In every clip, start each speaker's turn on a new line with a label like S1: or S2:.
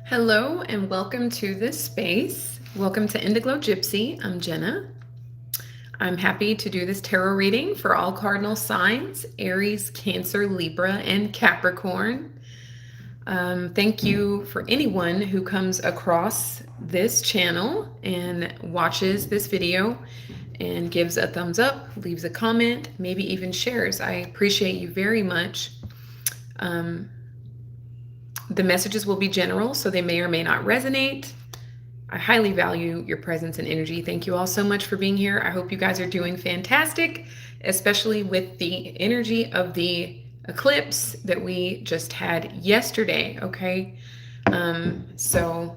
S1: Hello and welcome to this space. Welcome to Indiglojypsy. I'm Jenna. I'm happy to do this tarot reading for all cardinal signs, Aries, Cancer, Libra, and Capricorn. Thank you for anyone who comes across this channel and watches this video and gives a thumbs up, leaves a comment, maybe even shares. I appreciate you very much. The messages will be general, so they may or may not resonate. I highly value your presence and energy. Thank you all so much for being here. I hope you guys are doing fantastic, especially with the energy of the eclipse that we just had yesterday, okay? So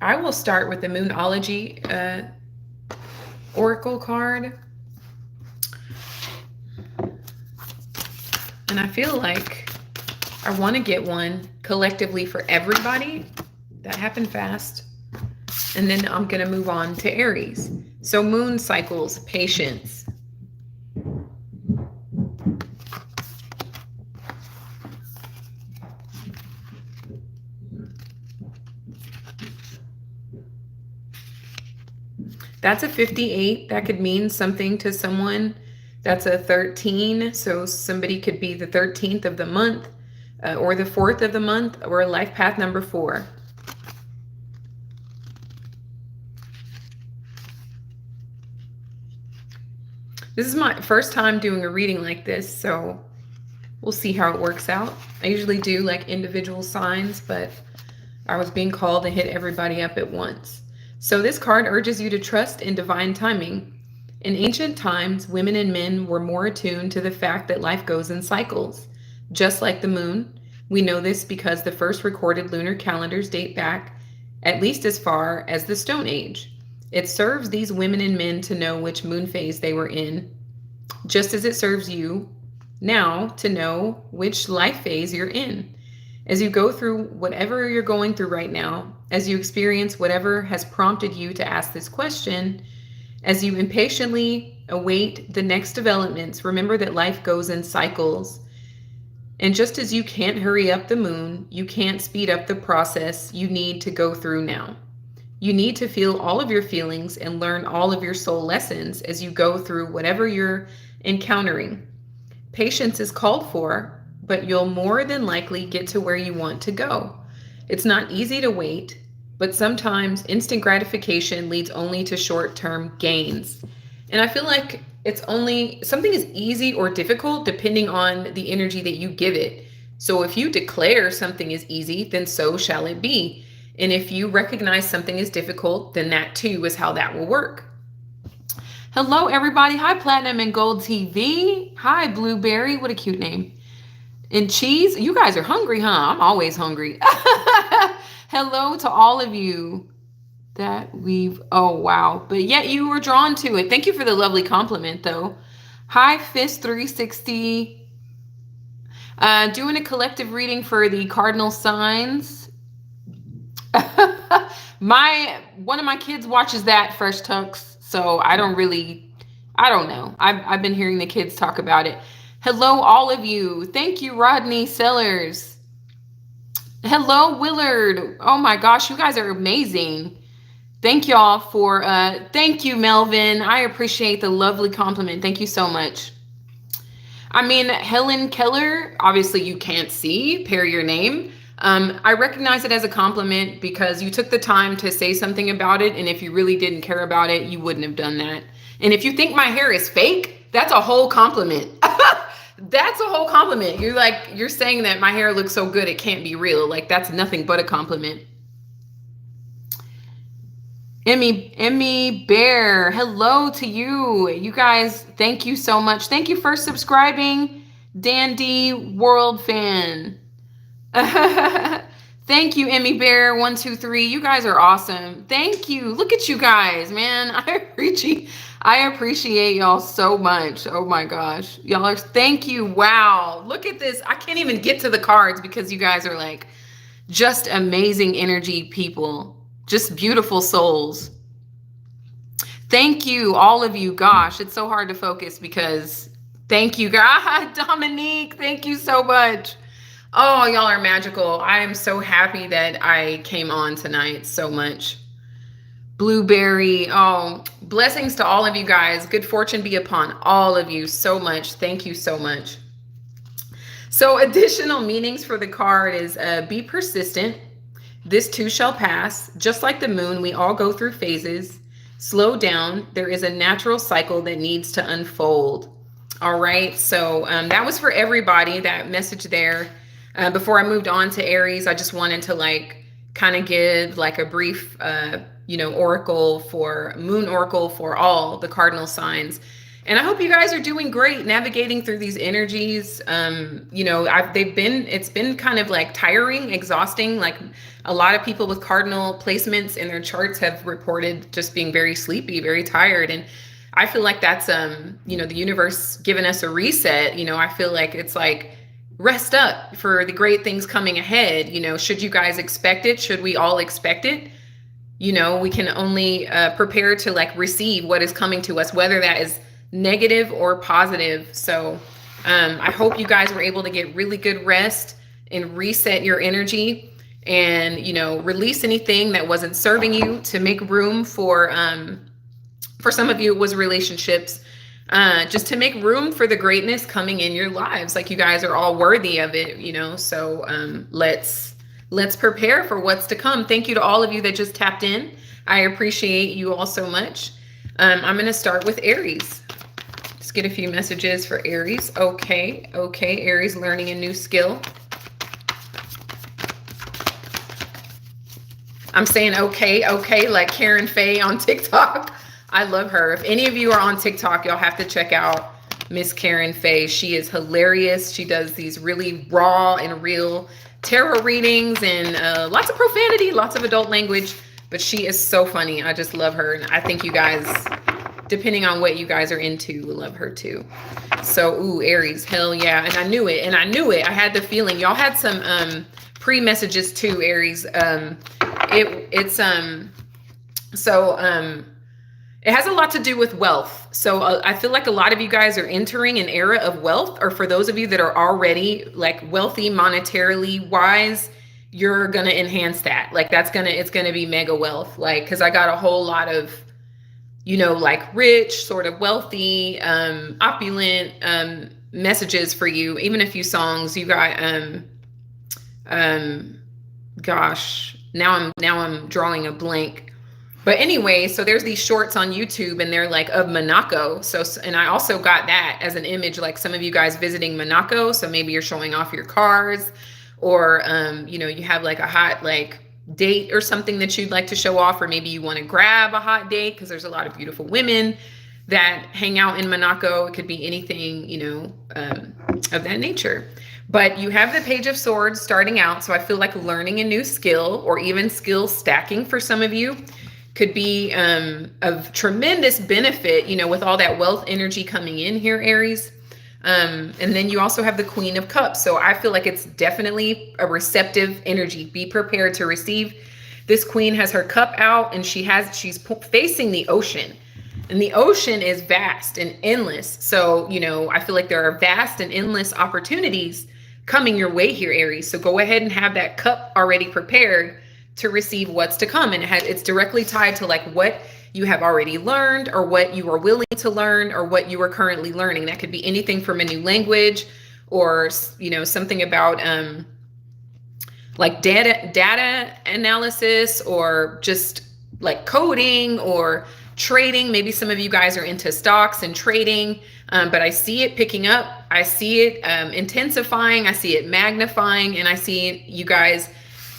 S1: I will start with the Moonology Oracle card. And I feel like I want to get one collectively for everybody. That happened fast. And then I'm going to move on to Aries. So moon cycles, patience. That's a 58. That could mean something to someone. That's a 13. So somebody could be the 13th of the month. Or the 4th of the month, or life path number 4. This is my first time doing a reading like this, so we'll see how it works out. I usually do like individual signs, but I was being called to hit everybody up at once. So this card urges you to trust in divine timing. In ancient times, women and men were more attuned to the fact that life goes in cycles. Just like the moon, we know this because the first recorded lunar calendars date back at least as far as the Stone Age. It serves these women and men to know which moon phase they were in, just as it serves you now to know which life phase you're in. As you go through whatever you're going through right now, as you experience whatever has prompted you to ask this question, as you impatiently await the next developments, remember that life goes in cycles. And just as you can't hurry up the moon, you can't speed up the process you need to go through now. You need to feel all of your feelings and learn all of your soul lessons as you go through whatever you're encountering. Patience is called for, but you'll more than likely get to where you want to go. It's not easy to wait, but sometimes instant gratification leads only to short-term gains. And I feel like it's only something is easy or difficult depending on the energy that you give it. So if you declare something is easy, then so shall it be. And if you recognize something is difficult, then that too is how that will work. Hello, everybody. Hi, Platinum and Gold TV. Hi, Blueberry. What a cute name. And Cheese. You guys are hungry, huh? I'm always hungry. Hello to all of you. Oh, wow. But yet you were drawn to it. Thank you for the lovely compliment, though. Hi, Fist 360. Doing a collective reading for the cardinal signs. One of my kids watches that, Fresh Tux, so I don't know. I've been hearing the kids talk about it. Hello, all of you. Thank you, Rodney Sellers. Hello, Willard. Oh my gosh, you guys are amazing. Thank y'all for, thank you, Melvin. I appreciate the lovely compliment. Thank you so much. I mean, Helen Keller, obviously you can't see, pair your name. I recognize it as a compliment because you took the time to say something about it. And if you really didn't care about it, you wouldn't have done that. And if you think my hair is fake, that's a whole compliment. That's a whole compliment. You're saying that my hair looks so good, it can't be real. Like, that's nothing but a compliment. Emmy Bear, hello to you. You guys, thank you so much. Thank you for subscribing, Dandy World Fan. Thank you, Emmy Bear 123. You guys are awesome. Thank you. Look at you guys, man. I appreciate y'all so much. Oh my gosh. Y'all are, thank you. Wow. Look at this. I can't even get to the cards because you guys are like just amazing energy people. Just beautiful souls. Thank you, all of you. Gosh, it's so hard to focus because thank you, God. Dominique, thank you so much. Oh, y'all are magical. I am so happy that I came on tonight so much. Blueberry, oh, blessings to all of you guys. Good fortune be upon all of you so much. Thank you so much. So additional meanings for the card is be persistent. This too shall pass. Just like the moon, we all go through phases. Slow down. There is a natural cycle that needs to unfold. All right. So that was for everybody, that message there. Before I moved on to Aries, I just wanted to like kind of give like a brief, oracle for moon oracle for all the cardinal signs. And I hope you guys are doing great navigating through these energies. It's been kind of like tiring, exhausting. Like a lot of people with cardinal placements in their charts have reported just being very sleepy, very tired. And I feel like that's, the universe giving us a reset. I feel like it's like, rest up for the great things coming ahead. Should you guys expect it? Should we all expect it? We can only prepare to like receive what is coming to us, whether that is negative or positive. So I hope you guys were able to get really good rest and reset your energy and, release anything that wasn't serving you, to make room for some of you it was relationships, just to make room for the greatness coming in your lives. Like you guys are all worthy of it, so let's prepare for what's to come. Thank you to all of you that just tapped in. I appreciate you all so much. I'm going to start with Aries. Just get a few messages for Aries. Okay, Aries learning a new skill. I'm saying okay, like Karen Faye on TikTok. I love her. If any of you are on TikTok, y'all have to check out Miss Karen Faye. She is hilarious. She does these really raw and real tarot readings and lots of profanity, lots of adult language, but she is so funny. I just love her. And I think you guys, depending on what you guys are into, will love her too. So, Aries, hell yeah. And I knew it. I had the feeling. Y'all had some pre-messages too, Aries. It has a lot to do with wealth. So I feel like a lot of you guys are entering an era of wealth, or for those of you that are already like wealthy monetarily wise, you're going to enhance that. Like it's going to be mega wealth. Like, cause I got a whole lot of, like rich, sort of wealthy, opulent, messages for you. Even a few songs you got, gosh, now I'm drawing a blank. But anyway, so there's these shorts on YouTube and they're like of Monaco. So, and I also got that as an image, like some of you guys visiting Monaco. So maybe you're showing off your cars, or, you have like a hot, like date or something that you'd like to show off, or maybe you want to grab a hot date because there's a lot of beautiful women that hang out in Monaco. It could be anything, of that nature. But you have the Page of Swords starting out. So I feel like learning a new skill, or even skill stacking for some of you, could be of tremendous benefit, with all that wealth energy coming in here, Aries. And then you also have the Queen of Cups. So I feel like it's definitely a receptive energy. Be prepared to receive. This queen has her cup out and she's facing the ocean. And the ocean is vast and endless. So, I feel like there are vast and endless opportunities coming your way here, Aries. So go ahead and have that cup already prepared to receive what's to come. And it's directly tied to like what you have already learned, or what you are willing to learn, or what you are currently learning. That could be anything from a new language, or, something about like data analysis, or just like coding or trading. Maybe some of you guys are into stocks and trading, but I see it picking up. I see it intensifying. I see it magnifying, and I see you guys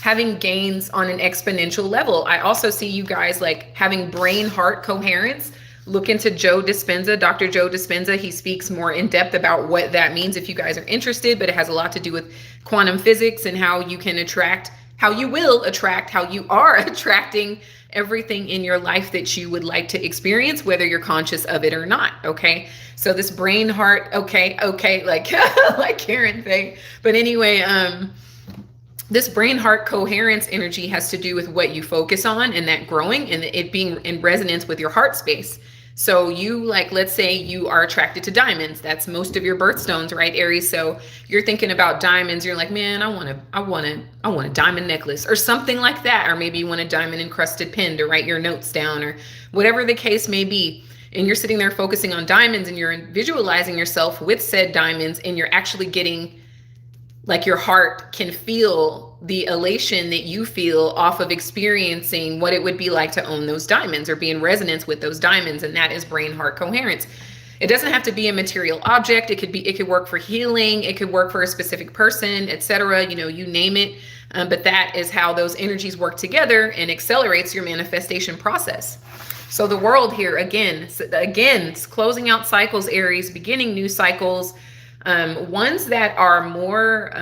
S1: having gains on an exponential level. I also see you guys like having brain heart coherence. Look into Joe Dispenza, Dr. Joe Dispenza. He speaks more in depth about what that means if you guys are interested, but it has a lot to do with quantum physics and how you can attract, how you will attract, how you are attracting everything in your life that you would like to experience, whether you're conscious of it or not. Okay. So this brain heart, okay, like like Karen thing. But anyway, this brain heart coherence energy has to do with what you focus on and that growing and it being in resonance with your heart space. So you like, let's say you are attracted to diamonds. That's most of your birthstones, right, Aries? So you're thinking about diamonds. You're like, man, I want a diamond necklace or something like that. Or maybe you want a diamond encrusted pin to write your notes down or whatever the case may be. And you're sitting there focusing on diamonds and you're visualizing yourself with said diamonds and you're actually getting, like your heart can feel the elation that you feel off of experiencing what it would be like to own those diamonds or be in resonance with those diamonds. And that is brain heart coherence. It doesn't have to be a material object. It could work for healing. It could work for a specific person, etc. You know, you name it. But that is how those energies work together and accelerates your manifestation process. So the world here, again, it's closing out cycles, Aries, beginning new cycles. Ones that are more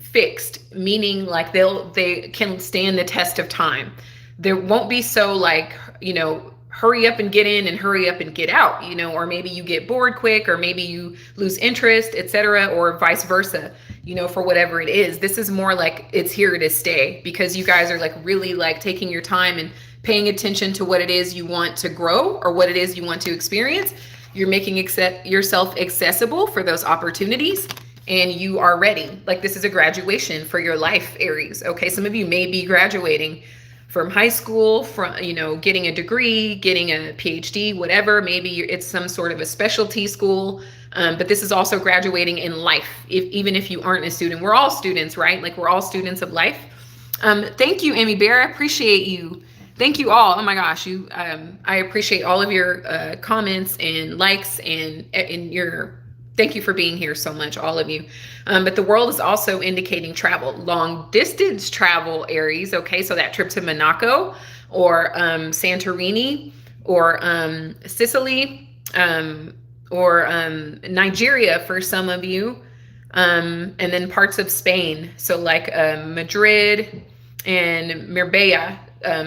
S1: fixed, meaning like they can stand the test of time. There won't be so like, you know, hurry up and get in and hurry up and get out, you know, or maybe you get bored quick, or maybe you lose interest, etc., or vice versa, you know, for whatever it is. This is more like it's here to stay because you guys are like really like taking your time and paying attention to what it is you want to grow or what it is you want to experience. You're making yourself accessible for those opportunities and you are ready. Like this is a graduation for your life, Aries. Okay, some of you may be graduating from high school, from, you know, getting a degree, getting a PhD, whatever. Maybe it's some sort of a specialty school, but this is also graduating in life. Even if you aren't a student, we're all students, right? Like we're all students of life. Thank you, Amy Bear. I appreciate you. Thank you all. Oh my gosh, I appreciate all of your comments and likes and your, thank you for being here so much, all of you. But the world is also indicating travel, long distance travel, Aries. Okay, so that trip to Monaco or Santorini or Sicily or Nigeria for some of you, and then parts of Spain. So like Madrid and Marbella.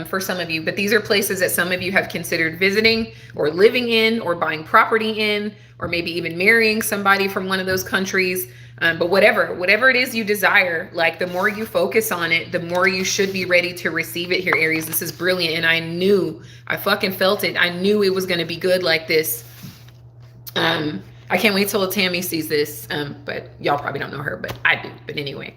S1: For some of you, but these are places that some of you have considered visiting or living in or buying property in, or maybe even marrying somebody from one of those countries. But whatever it is you desire, like the more you focus on it, the more you should be ready to receive it here, Aries. This is brilliant. And I fucking felt it. I knew it was going to be good like this. I can't wait till Tammy sees this, but y'all probably don't know her, but I do. But anyway,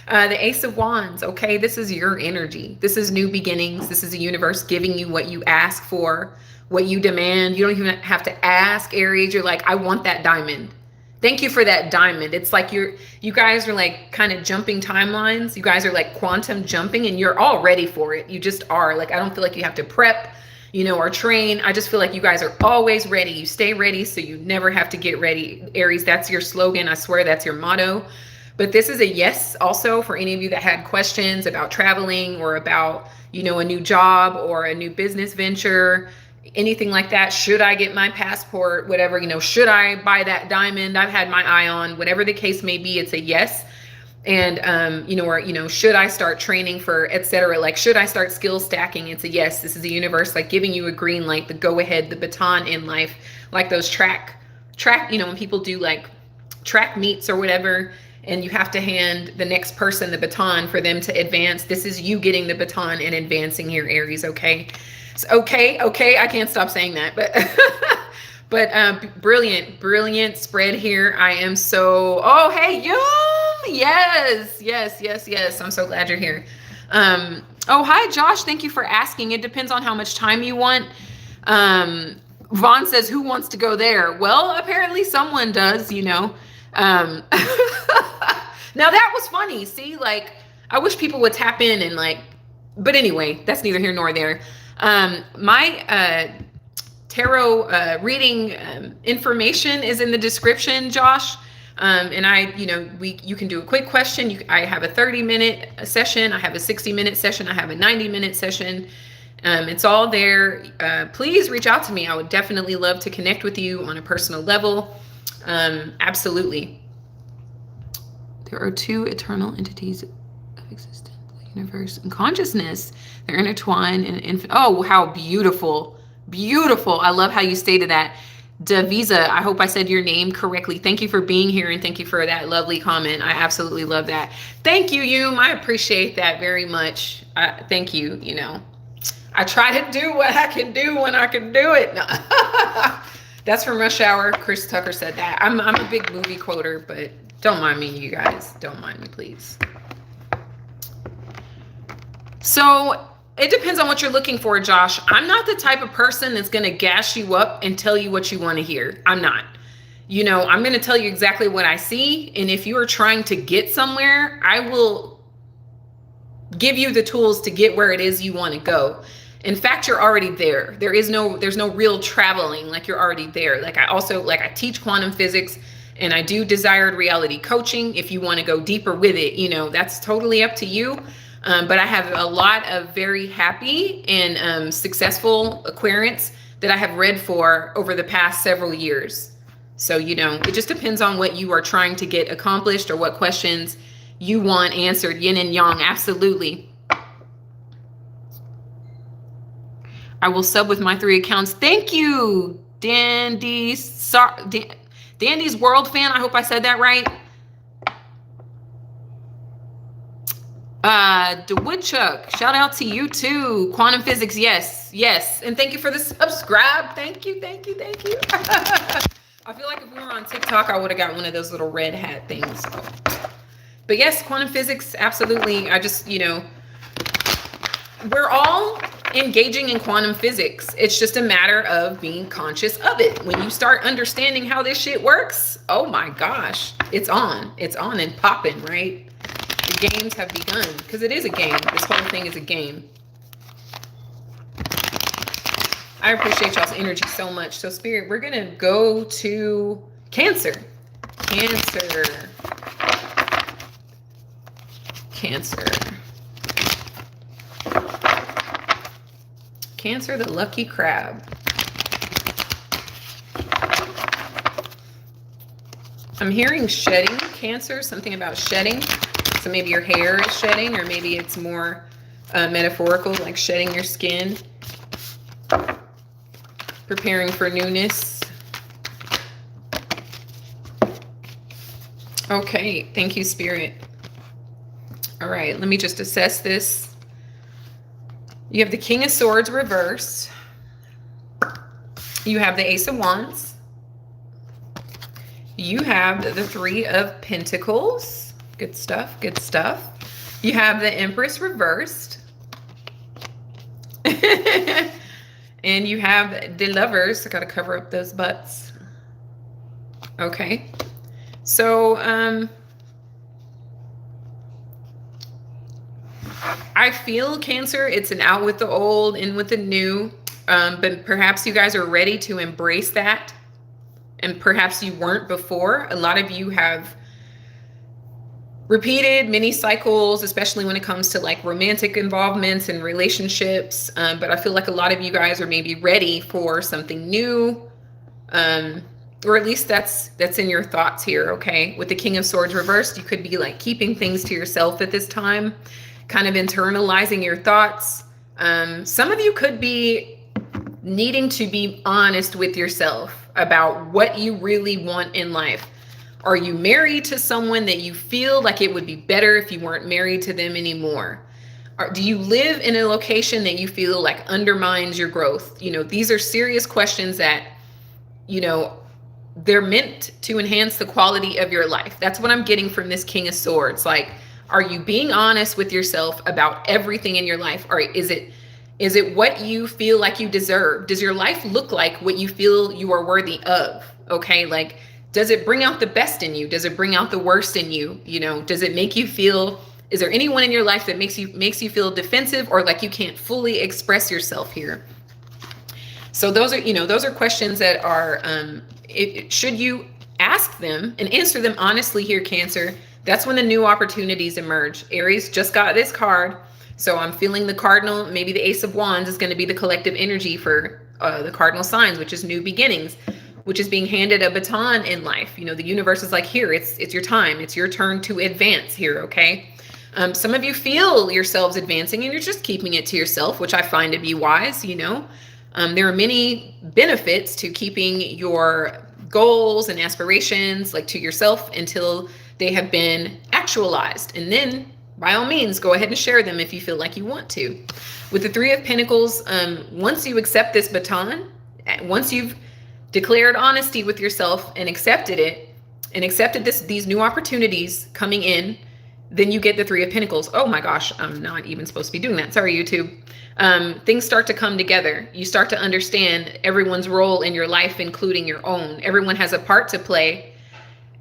S1: the Ace of Wands. Okay, this is your energy. This is new beginnings. This is the universe giving you what you ask for, what you demand. You don't even have to ask, Aries. You're like, I want that diamond. Thank you for that diamond. It's like you guys are like kind of jumping timelines. You guys are like quantum jumping and you're all ready for it. You just are. Like, I don't feel like you have to prep, you know, or train. I just feel like you guys are always ready. You stay ready, so you never have to get ready. Aries, that's your slogan. I swear that's your motto. But this is a yes also for any of you that had questions about traveling or about, you know, a new job or a new business venture, anything like that. Should I get my passport? Whatever, you know, should I buy that diamond I've had my eye on? Whatever the case may be, it's a yes. And, you know, or, you know, should I start training for, etc. Like, should I start skill stacking? It's a yes. This is the universe, like giving you a green light, the go ahead, the baton in life, like those track, you know, when people do like track meets or whatever, and you have to hand the next person the baton for them to advance. This is you getting the baton and advancing here, Aries. Okay. So, okay. I can't stop saying that, but brilliant spread here. I am so, oh, hey, Yum. Yes. I'm so glad you're here. Oh, hi, Josh. Thank you for asking. It depends on how much time you want. Vaughn says, who wants to go there? Well, apparently someone does, you know. Now that was funny. See, like, I wish people would tap in and like, but anyway, that's neither here nor there. My tarot reading information is in the description, Josh. And you can do a quick question. I have a 30-minute session. I have a 60-minute session. I have a 90-minute session. It's all there. Please reach out to me. I would definitely love to connect with you on a personal level. Absolutely. There are two eternal entities of existence, the universe and consciousness. They're intertwined in infinite. Oh, how beautiful. Beautiful. I love how you stated that. Davisa, I hope I said your name correctly. Thank you for being here, and thank you for that lovely comment. I absolutely love that. Thank you, Yum. I appreciate that very much. Thank you. I try to do what I can do when I can do it. No. That's from Rush Hour. Chris Tucker said that. I'm a big movie quoter, but don't mind me, you guys. Don't mind me, please. So it depends on what you're looking for, Josh. I'm not the type of person that's going to gas you up and tell you what you want to hear. I'm not. I'm going to tell you exactly what I see. And if you are trying to get somewhere, I will give you the tools to get where it is you want to go. In fact, you're already there. There's no real traveling. Like, you're already there. Like, I teach quantum physics, and I do desired reality coaching. If you want to go deeper with it, that's totally up to you. But I have a lot of very happy and successful Aquarians that I have read for over the past several years. So, it just depends on what you are trying to get accomplished or what questions you want answered. Yin and yang, absolutely. I will sub with my 3 accounts. Thank you, Dandy's World Fan. I hope I said that right. The Woodchuck, shout out to you too. Quantum physics, yes. And thank you for the subscribe. Thank you. I feel like if we were on TikTok, I would have got one of those little red hat things. But yes, quantum physics, absolutely. I just, we're all engaging in quantum physics. It's just a matter of being conscious of it. When you start understanding how this shit works, oh my gosh, it's on and popping, right? The games have begun, because it is a game. This whole thing is a game. I appreciate y'all's energy so much. So Spirit, we're going to go to Cancer. Cancer, the lucky crab. I'm hearing shedding, Cancer, something about shedding. So maybe your hair is shedding, or maybe it's more metaphorical, like shedding your skin. Preparing for newness. Okay, thank you, Spirit. All right, let me just assess this. You have the King of Swords reversed. You have the Ace of Wands. You have the Three of Pentacles. Good stuff. You have the Empress reversed. And you have the Lovers. I got to cover up those butts. Okay. So, I feel, Cancer, it's an out with the old, in with the new. But perhaps you guys are ready to embrace that. And perhaps you weren't before. A lot of you have repeated many cycles, especially when it comes to like romantic involvements and relationships. But I feel like a lot of you guys are maybe ready for something new. Or at least that's in your thoughts here, okay? With the King of Swords reversed, you could be like keeping things to yourself at this time, kind of internalizing your thoughts. Some of you could be needing to be honest with yourself about what you really want in life. Are you married to someone that you feel like it would be better if you weren't married to them anymore? Or do you live in a location that you feel like undermines your growth? These are serious questions that, they're meant to enhance the quality of your life. That's what I'm getting from this King of Swords. Like, are you being honest with yourself about everything in your life? Or is it what you feel like you deserve? Does your life look like what you feel you are worthy of? Okay, like, does it bring out the best in you? Does it bring out the worst in you? Does it make you feel, is there anyone in your life that makes you feel defensive or like you can't fully express yourself here? So those are questions that are, should you ask them and answer them honestly here, Cancer, that's when the new opportunities emerge. Aries just got this card. So I'm feeling the Cardinal, maybe the Ace of Wands is going to be the collective energy for the Cardinal signs, which is new beginnings, which is being handed a baton in life. You know, the universe is like, here, it's your time. It's your turn to advance here, okay? Some of you feel yourselves advancing and you're just keeping it to yourself, which I find to be wise, you know. There are many benefits to keeping your goals and aspirations like to yourself until they have been actualized. And then by all means, go ahead and share them if you feel like you want to. With the Three of Pentacles, once you accept this baton, once you've declared honesty with yourself and accepted it, and accepted these new opportunities coming in, then you get the Three of Pentacles. Oh my gosh, I'm not even supposed to be doing that. Sorry, YouTube. Things start to come together. You start to understand everyone's role in your life, including your own. Everyone has a part to play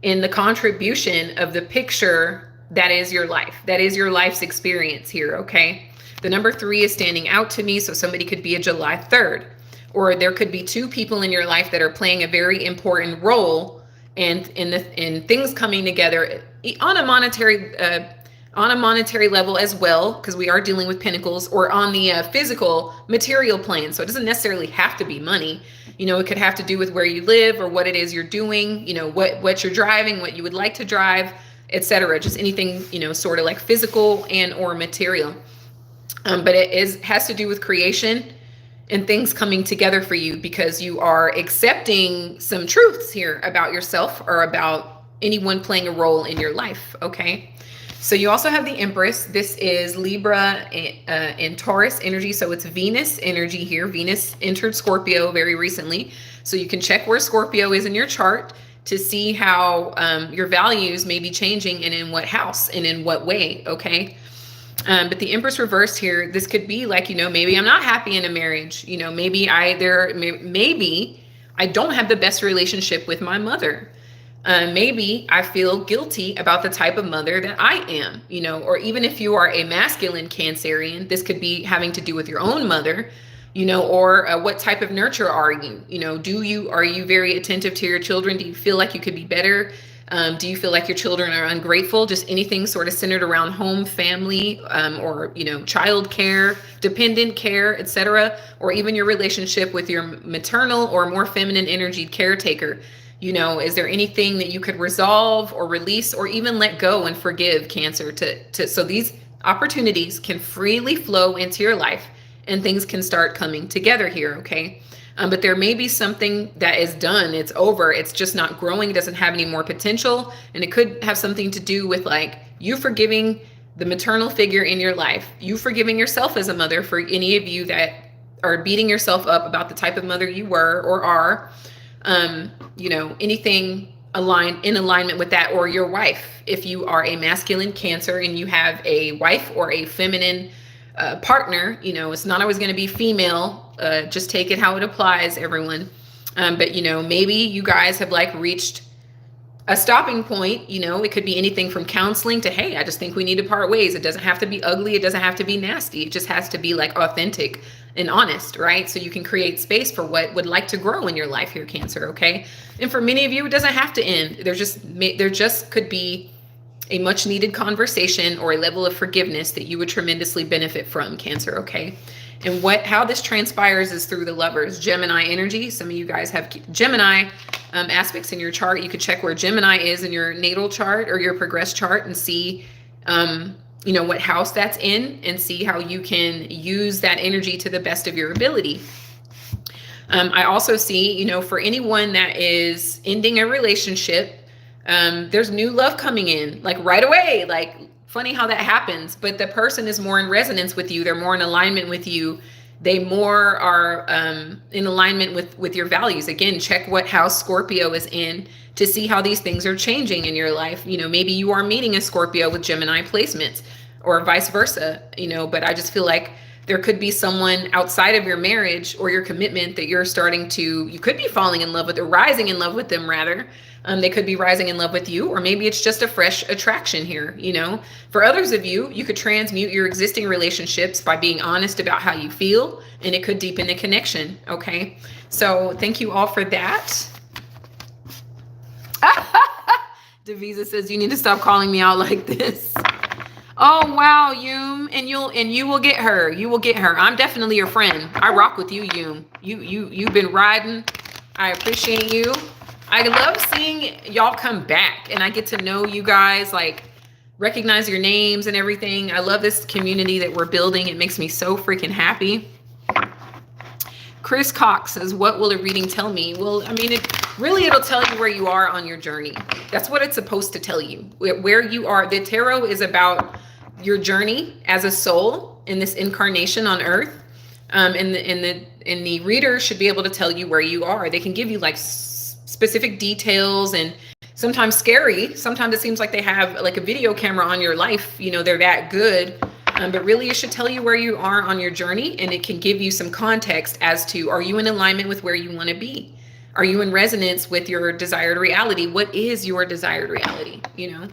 S1: in the contribution of the picture that is your life. That is your life's experience here, okay? The number 3 is standing out to me, so somebody could be a July 3rd, or there could be 2 people in your life that are playing a very important role, and in things coming together on a monetary level as well, because we are dealing with pentacles, or on the physical material plane. So it doesn't necessarily have to be money. You know, it could have to do with where you live or what it is you're doing, you know, what you're driving, what you would like to drive, etc. Just anything, you know, sort of like physical and or material. But it has to do with creation and things coming together for you because you are accepting some truths here about yourself or about anyone playing a role in your life, okay? So you also have the Empress. This is Libra and Taurus energy, so it's Venus energy here. Venus entered Scorpio very recently, so you can check where Scorpio is in your chart to see how your values may be changing and in what house and in what way, okay? But the Empress reversed here, this could be like, you know, maybe I'm not happy in a marriage. You know, maybe I don't have the best relationship with my mother. Maybe I feel guilty about the type of mother that I am, you know, or even if you are a masculine Cancerian, this could be having to do with your own mother, you know, or what type of nurture are you? You know, are you very attentive to your children? Do you feel like you could be better? Do you feel like your children are ungrateful? Just anything sort of centered around home, family, or, you know, child care, dependent care, etc., or even your relationship with your maternal or more feminine energy caretaker. You know, is there anything that you could resolve or release or even let go and forgive, Cancer, so these opportunities can freely flow into your life and things can start coming together here, okay? But there may be something that is done, it's over, it's just not growing, it doesn't have any more potential, and it could have something to do with like you forgiving the maternal figure in your life, you forgiving yourself as a mother for any of you that are beating yourself up about the type of mother you were or are, you know, anything in alignment with that, or your wife, if you are a masculine Cancer and you have a wife or a feminine partner, you know, it's not always going to be female. Just take it how it applies, everyone. But, you know, maybe you guys have like reached a stopping point. You know, it could be anything from counseling to, hey, I just think we need to part ways. It doesn't have to be ugly. It doesn't have to be nasty. It just has to be like authentic and honest, right? So you can create space for what would like to grow in your life here, Cancer, okay? And for many of you, it doesn't have to end. There just could be a much needed conversation or a level of forgiveness that you would tremendously benefit from, Cancer, okay? And how this transpires is through the Lovers, Gemini energy. Some of you guys have Gemini aspects in your chart. You could check where Gemini is in your natal chart or your progress chart and see, you know, what house that's in and see how you can use that energy to the best of your ability. I also see, you know, for anyone that is ending a relationship, there's new love coming in like right away. Like, funny how that happens, but the person is more in resonance with you. They're more in alignment with you. They more are in alignment with your values. Again, check what house Scorpio is in to see how these things are changing in your life. You know, maybe you are meeting a Scorpio with Gemini placements or vice versa, you know, but I just feel like there could be someone outside of your marriage or your commitment that you could be falling in love with or rising in love with them rather. They could be rising in love with you, or maybe it's just a fresh attraction here, you know. For others of you, you could transmute your existing relationships by being honest about how you feel, and it could deepen the connection, okay? So thank you all for that. Devisa says you need to stop calling me out like this. Oh wow, Yum, and you will get her. You will get her. I'm definitely your friend. I rock with you, Yum. You've been riding. I appreciate you. I love seeing y'all come back, and I get to know you guys, like recognize your names and everything. I love this community that we're building. It makes me so freaking happy. Chris Cox says, what will a reading tell me? Well, I mean, it'll tell you where you are on your journey. That's what it's supposed to tell you, where you are. The tarot is about your journey as a soul in this incarnation on earth. And the reader should be able to tell you where you are. They can give you like specific details, and sometimes scary. Sometimes it seems like they have like a video camera on your life. You know, they're that good. But really, it should tell you where you are on your journey, and it can give you some context as to, are you in alignment with where you want to be? Are you in resonance with your desired reality? What is your desired reality? You know?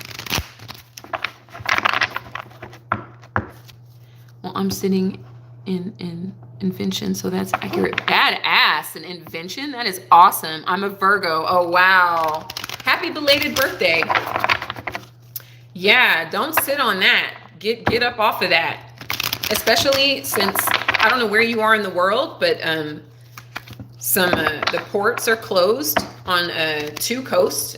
S1: Well, I'm sitting in invention, so that's accurate. Badass, an invention? That is awesome. I'm a Virgo. Oh, wow. Happy belated birthday. Yeah, don't sit on that. Get up off of that, especially since I don't know where you are in the world, but the ports are closed on 2 coasts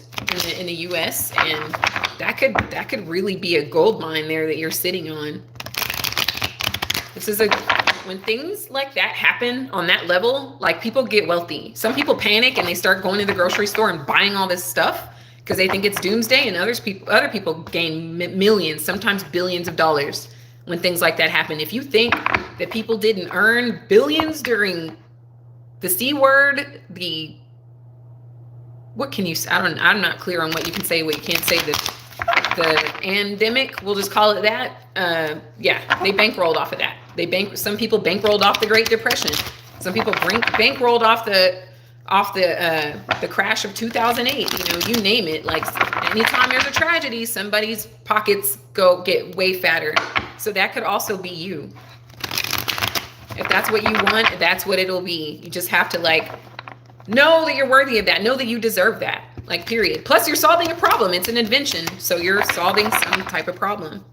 S1: in the U.S., and that could really be a gold mine there that you're sitting on. This is when things like that happen on that level, like people get wealthy. Some people panic and they start going to the grocery store and buying all this stuff because they think it's doomsday, and other people gain millions, sometimes billions of dollars when things like that happen. If you think that people didn't earn billions during the C word, what can you say? I'm not clear on what you can say, what you can't say. The pandemic, we'll just call it that. Yeah, they bankrolled off of that. Some people bankrolled off the Great Depression. Some people bankrolled off the crash of 2008. You know, you name it. Like anytime there's a tragedy, somebody's pockets get way fatter. So that could also be you. If that's what you want, that's what it'll be. You just have to like know that you're worthy of that. Know that you deserve that. Like, period. Plus, you're solving a problem. It's an invention. So you're solving some type of problem.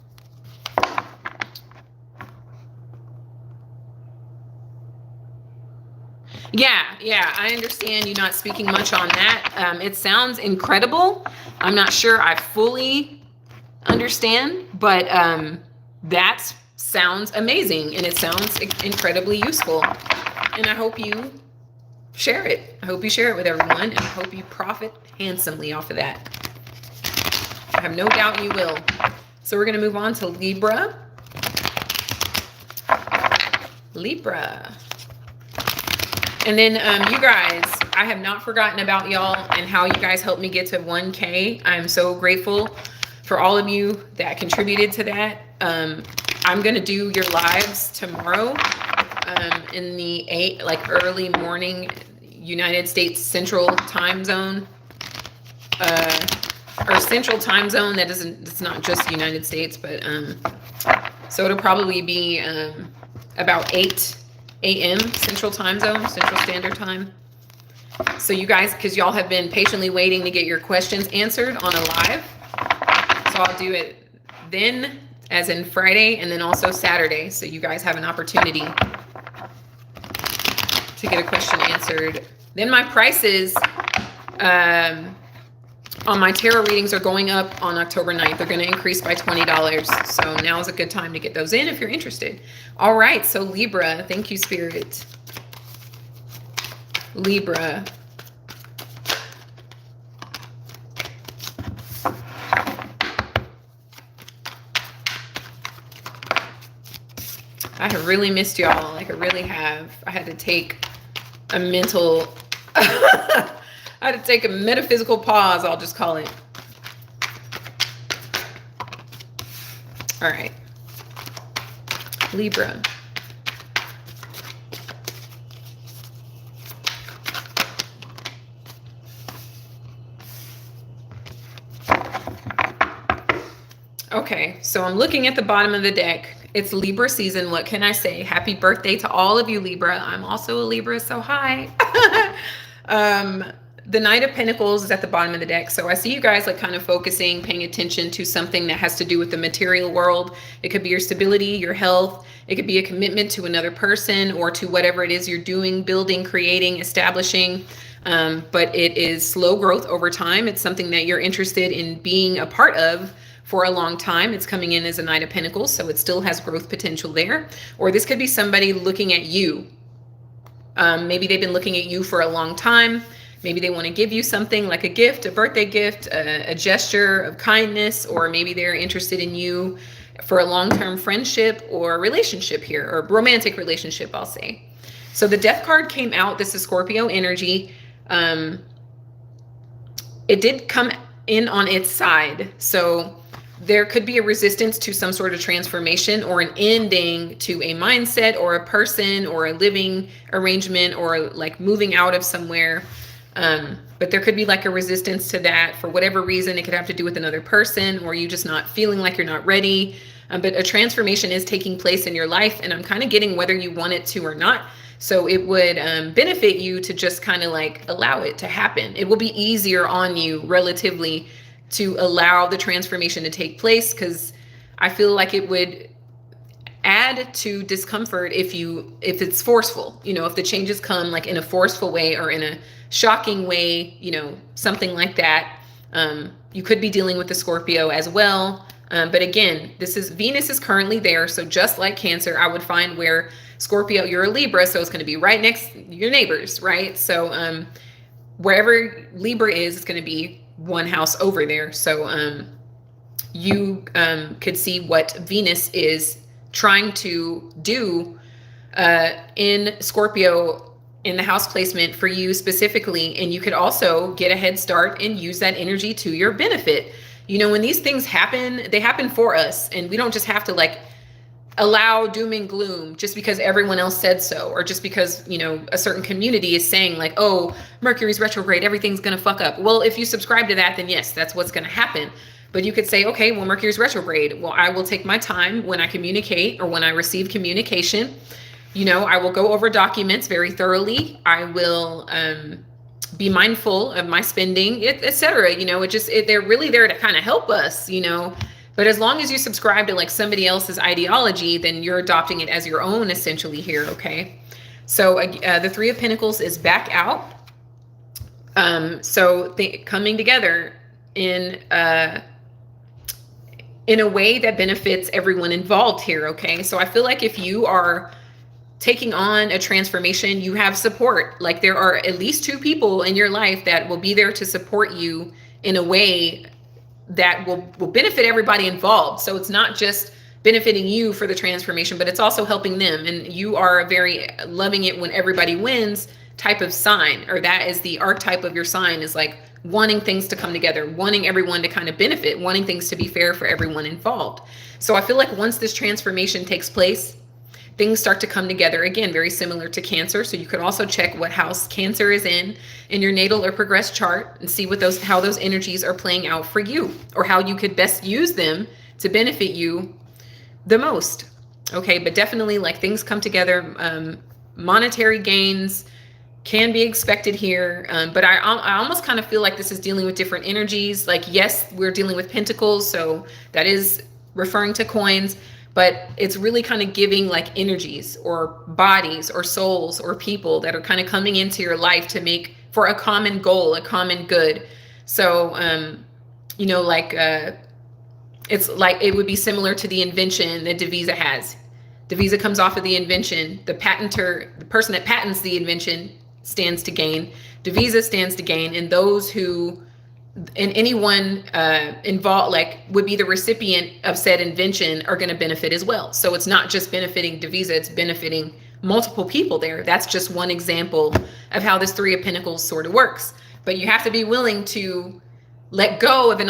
S1: Yeah, I understand you not speaking much on that. It sounds incredible. I'm not sure I fully understand, but that sounds amazing, and it sounds incredibly useful. And I hope you share it. I hope you share it with everyone, and I hope you profit handsomely off of that. I have no doubt you will. So we're going to move on to Libra. And then you guys, I have not forgotten about y'all and how you guys helped me get to 1K. I'm so grateful for all of you that contributed to that. I'm going to do your lives tomorrow in the early morning United States Central Time Zone. Or Central Time Zone. It's not just United States, but so it'll probably be about 8 a.m. Central Time Zone, Central Standard Time. So you guys, because y'all have been patiently waiting to get your questions answered on a live. So I'll do it then, as in Friday, and then also Saturday. So you guys have an opportunity to get a question answered. Then my prices on my tarot readings are going up on October 9th. They're going to increase by $20. So now is a good time to get those in if you're interested. All right. So Libra, thank you, Spirit. Libra. I have really missed y'all. Like I really have. I had to take a mental... I had to take a metaphysical pause, I'll just call it. All right. Libra. Okay, so I'm looking at the bottom of the deck. It's Libra season. What can I say? Happy birthday to all of you, Libra. I'm also a Libra, so hi. the Knight of Pentacles is at the bottom of the deck. So I see you guys like kind of focusing, paying attention to something that has to do with the material world. It could be your stability, your health. It could be a commitment to another person or to whatever it is you're doing, building, creating, establishing. But it is slow growth over time. It's something that you're interested in being a part of for a long time. It's coming in as a Knight of Pentacles, so it still has growth potential there. Or this could be somebody looking at you. Maybe they've been looking at you for a long time. Maybe they want to give you something like a gift, a birthday gift, a gesture of kindness, or maybe they're interested in you for a long-term friendship or relationship here, or romantic relationship, I'll say. So the Death card came out. This is Scorpio energy. It did come in on its side. So there could be a resistance to some sort of transformation or an ending to a mindset or a person or a living arrangement or like moving out of somewhere. But there could be like a resistance to that for whatever reason. It could have to do with another person or you just not feeling like you're not ready. But a transformation is taking place in your life, and I'm kind of getting whether you want it to or not. So it would benefit you to just kind of like allow it to happen. It will be easier on you relatively to allow the transformation to take place, because I feel like it would add to discomfort if it's forceful, if the changes come like in a forceful way or in a shocking way, something like that. You could be dealing with the Scorpio as well. But again, Venus is currently there. So just like Cancer, I would find where Scorpio, you're a Libra, so it's going to be right next to your neighbors, right? So wherever Libra is, it's going to be one house over there. So you could see what Venus is trying to do in Scorpio in the house placement for you specifically. And you could also get a head start and use that energy to your benefit. When these things happen, they happen for us, and we don't just have to like allow doom and gloom just because everyone else said so, or just because, a certain community is saying like, oh, Mercury's retrograde, everything's going to fuck up. Well, if you subscribe to that, then yes, that's what's going to happen. But you could say, okay, well, Mercury's retrograde. Well, I will take my time when I communicate or when I receive communication. I will go over documents very thoroughly. I will be mindful of my spending, etc. They're really there to kind of help us, But as long as you subscribe to like somebody else's ideology, then you're adopting it as your own essentially here, okay? So the Three of Pentacles is back out. So coming together in a way that benefits everyone involved here, okay? So I feel like if you are taking on a transformation, you have support. Like there are at least two people in your life that will be there to support you in a way that will benefit everybody involved. So it's not just benefiting you for the transformation, but it's also helping them. And you are a very loving it when everybody wins type of sign, or that is the archetype of your sign, is like wanting things to come together, wanting everyone to kind of benefit, wanting things to be fair for everyone involved. So I feel like once this transformation takes place, things start to come together again, very similar to Cancer. So you could also check what house Cancer is in your natal or progressed chart and see how those energies are playing out for you, or how you could best use them to benefit you the most. Okay, but definitely like things come together. Monetary gains can be expected here. But I almost kind of feel like this is dealing with different energies. Like, yes, we're dealing with pentacles, so that is referring to coins. But it's really kind of giving like energies or bodies or souls or people that are kind of coming into your life to make for a common goal, a common good. So, it's like it would be similar to the invention that Devisa has. Devisa comes off of the invention. The patenter, the person that patents the invention, stands to gain. Devisa stands to gain, and those who and anyone involved, like would be the recipient of said invention, are going to benefit as well. So it's not just benefiting Devisa, it's benefiting multiple people there. That's just one example of how this Three of Pentacles sort of works. But you have to be willing to let go of an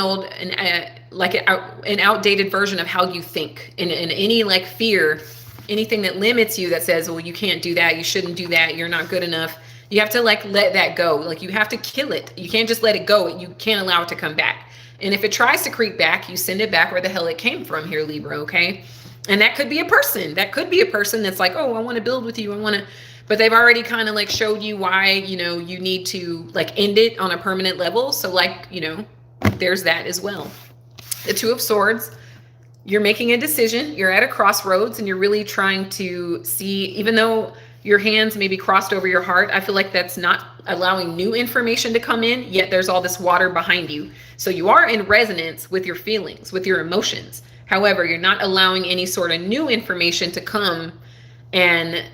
S1: outdated version of how you think, and any like fear, anything that limits you, that says, well, you can't do that, you shouldn't do that, you're not good enough. You have to like let that go. Like you have to kill it. You can't just let it go. You can't allow it to come back. And if it tries to creep back, you send it back where the hell it came from here, Libra, okay? And that could be a person. That could be a person that's like, oh, I want to build with you. I want to but they've already kind of like showed you why, you know, you need to like end it on a permanent level. So like, you know, there's that as well. The Two of Swords, you're making a decision, you're at a crossroads, and you're really trying to see, even though your hands may be crossed over your heart, I feel like that's not allowing new information to come in, yet there's all this water behind you. So you are in resonance with your feelings, with your emotions. However, you're not allowing any sort of new information to come and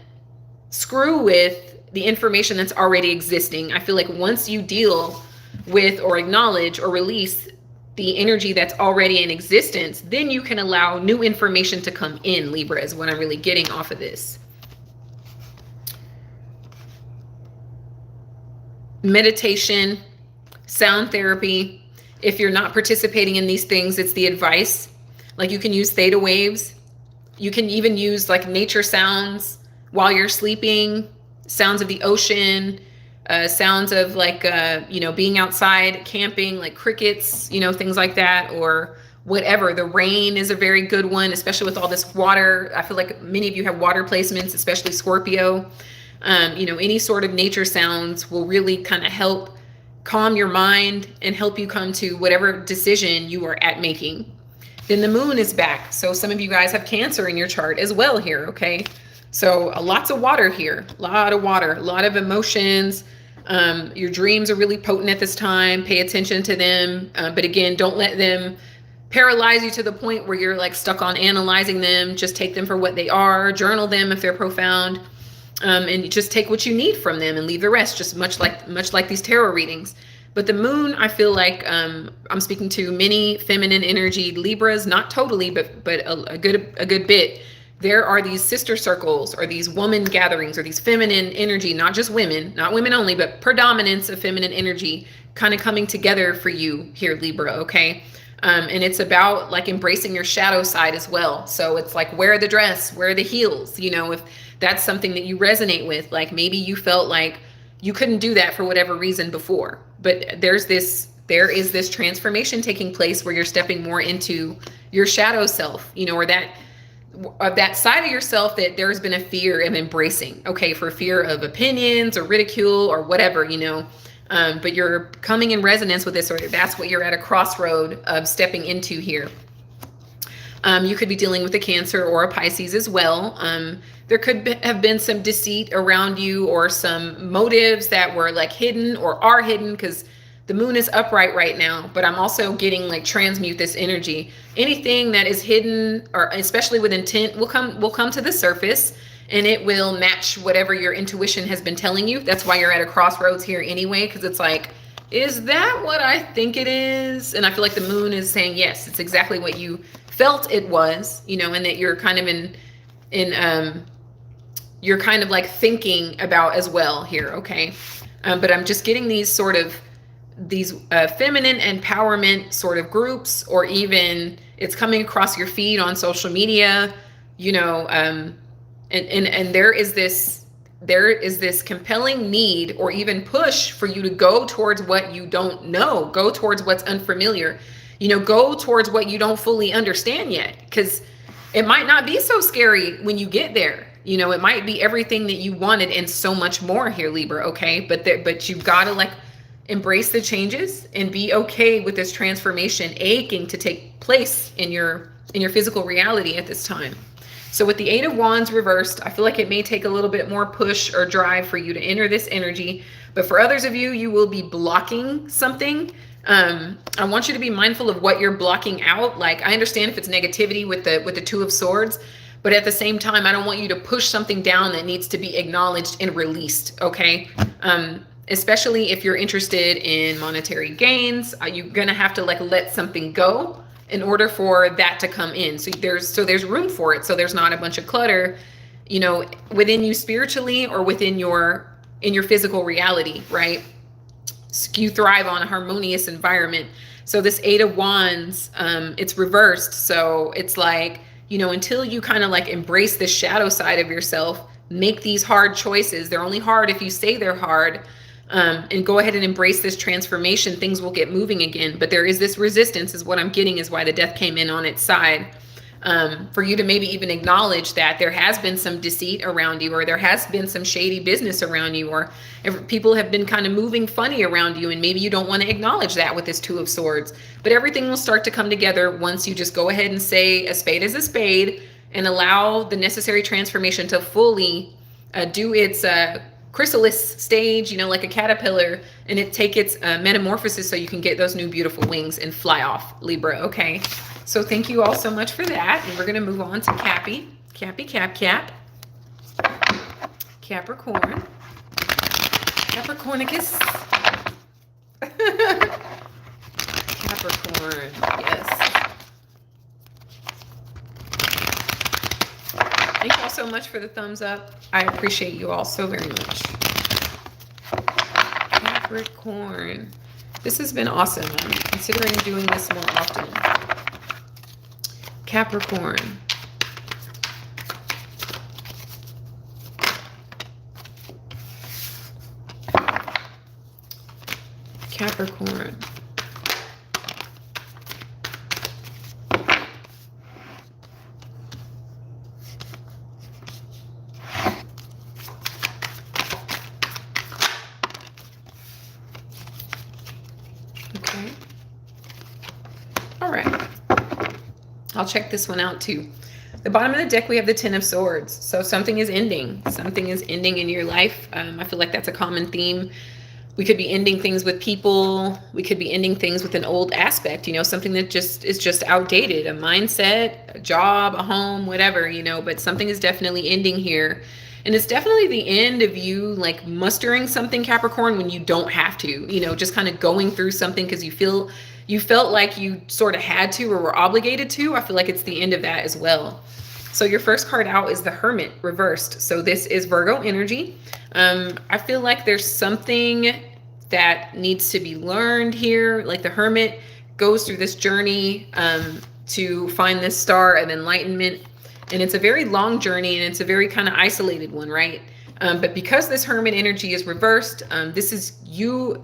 S1: screw with the information that's already existing. I feel like once you deal with or acknowledge or release the energy that's already in existence, then you can allow new information to come in, Libra, is what I'm really getting off of this. Meditation, sound therapy. If you're not participating in these things, it's the advice. Like you can use theta waves. You can even use like nature sounds while you're sleeping, sounds of the ocean, sounds of like, you know, being outside, camping, like crickets, you know, things like that, or whatever. The rain is a very good one, especially with all this water. I feel like many of you have water placements, especially Scorpio. You know, any sort of nature sounds will really kind of help calm your mind and help you come to whatever decision you are at making. Then the moon is back. So some of you guys have Cancer in your chart as well here, okay? So lots of water here, a lot of water, a lot of emotions. Your dreams are really potent at this time. Pay attention to them. But again, don't let them paralyze you to the point where you're like stuck on analyzing them. Just take them for what they are. Journal them if they're profound. And just take what you need from them and leave the rest, just much like these tarot readings. But the moon, I feel like I'm speaking to many feminine energy Libras, not totally, but a good bit. There are these sister circles or these woman gatherings or these feminine energy, not just women, not women only, but predominance of feminine energy kind of coming together for you here, Libra, okay? And it's about like embracing your shadow side as well. So it's like, wear the dress, wear the heels, you know, if that's something that you resonate with, like maybe you felt like you couldn't do that for whatever reason before, but there is this transformation taking place where you're stepping more into your shadow self, you know, or that side of yourself that there's been a fear of embracing, okay, for fear of opinions or ridicule or whatever, you know, but you're coming in resonance with this, or that's what you're at a crossroad of stepping into here. You could be dealing with a Cancer or a Pisces as well. There could have been some deceit around you or some motives that were like hidden or are hidden, because the moon is upright right now, but I'm also getting like transmute this energy. Anything that is hidden, or especially with intent, will come to the surface, and it will match whatever your intuition has been telling you. That's why you're at a crossroads here anyway, because it's like, is that what I think it is? And I feel like the moon is saying, yes, it's exactly what you felt it was, you know, and that you're kind of you're kind of like thinking about as well here, okay? But I'm just getting these feminine empowerment sort of groups, or even it's coming across your feed on social media, you know, and there is this compelling need or even push for you to go towards what you don't know, go towards what's unfamiliar, you know, go towards what you don't fully understand yet, because it might not be so scary when you get there. You know, it might be everything that you wanted and so much more here, Libra, okay? But you've got to like embrace the changes and be okay with this transformation aching to take place in your physical reality at this time. So with the Eight of Wands reversed, I feel like it may take a little bit more push or drive for you to enter this energy. But for others of you, you will be blocking something. I want you to be mindful of what you're blocking out. Like, I understand if it's negativity with the Two of Swords, but at the same time, I don't want you to push something down that needs to be acknowledged and released, okay? Especially if you're interested in monetary gains, you're gonna have to like let something go in order for that to come in. So there's room for it. So there's not a bunch of clutter, you know, within you spiritually or within in your physical reality, right? You thrive on a harmonious environment. So this Eight of Wands, it's reversed. So it's like, you know, until you kind of like embrace the shadow side of yourself, make these hard choices. They're only hard if you say they're hard, and go ahead and embrace this transformation. Things will get moving again. But there is this resistance, is what I'm getting, is why the Death came in on its side. For you to maybe even acknowledge that there has been some deceit around you, or there has been some shady business around you, or people have been kind of moving funny around you, and maybe you don't want to acknowledge that with this Two of Swords. But everything will start to come together once you just go ahead and say a spade is a spade, and allow the necessary transformation to fully do its chrysalis stage, you know, like a caterpillar, and it take its metamorphosis so you can get those new beautiful wings and fly off, Libra. Okay, so thank you all so much for that, and we're going to move on to Cappy, Capricorn, Capricornicus. Capricorn, yes. Thank you all so much for the thumbs up. I appreciate you all so very much. Capricorn. This has been awesome. I'm considering doing this more often. Capricorn. Capricorn. Okay. All right. I'll check this one out too. The bottom of the deck, we have the Ten of Swords. So something is ending. Something is ending in your life. I feel like that's a common theme. We could be ending things with people. We could be ending things with an old aspect, you know, something that just is just outdated, a mindset, a job, a home, whatever, you know, but something is definitely ending here. And it's definitely the end of you like mustering something, Capricorn, when you don't have to, you know, just kind of going through something because you felt like you sort of had to or were obligated to. I feel like it's the end of that as well. So your first card out is the Hermit reversed. So this is Virgo energy. I feel like there's something that needs to be learned here. Like the Hermit goes through this journey to find this star of enlightenment. And it's a very long journey, and it's a very kind of isolated one, right? But because this Hermit energy is reversed, this is you,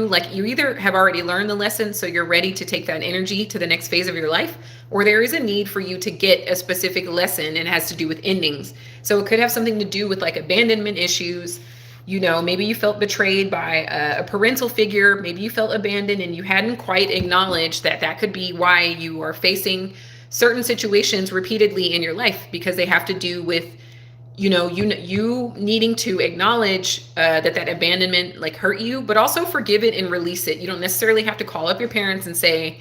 S1: like you either have already learned the lesson, so you're ready to take that energy to the next phase of your life, or there is a need for you to get a specific lesson, and it has to do with endings. So it could have something to do with like abandonment issues. You know, maybe you felt betrayed by a parental figure. Maybe you felt abandoned and you hadn't quite acknowledged that that could be why you are facing certain situations repeatedly in your life, because they have to do with, you know, you needing to acknowledge that abandonment like hurt you, but also forgive it and release it. You don't necessarily have to call up your parents and say,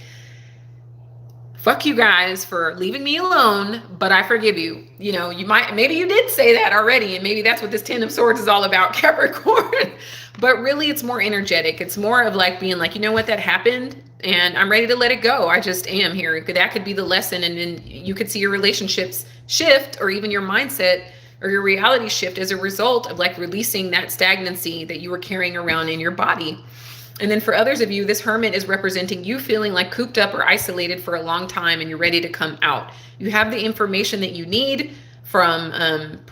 S1: fuck you guys for leaving me alone, but I forgive you. You know, maybe you did say that already, and maybe that's what this Ten of Swords is all about, Capricorn. But really, it's more energetic. It's more of like being like, you know what, that happened, and I'm ready to let it go. I just am here. That could be the lesson, and then you could see your relationships shift, or even your mindset or your reality shift as a result of like releasing that stagnancy that you were carrying around in your body. And then for others of you, this Hermit is representing you feeling like cooped up or isolated for a long time, and you're ready to come out. You have the information that you need from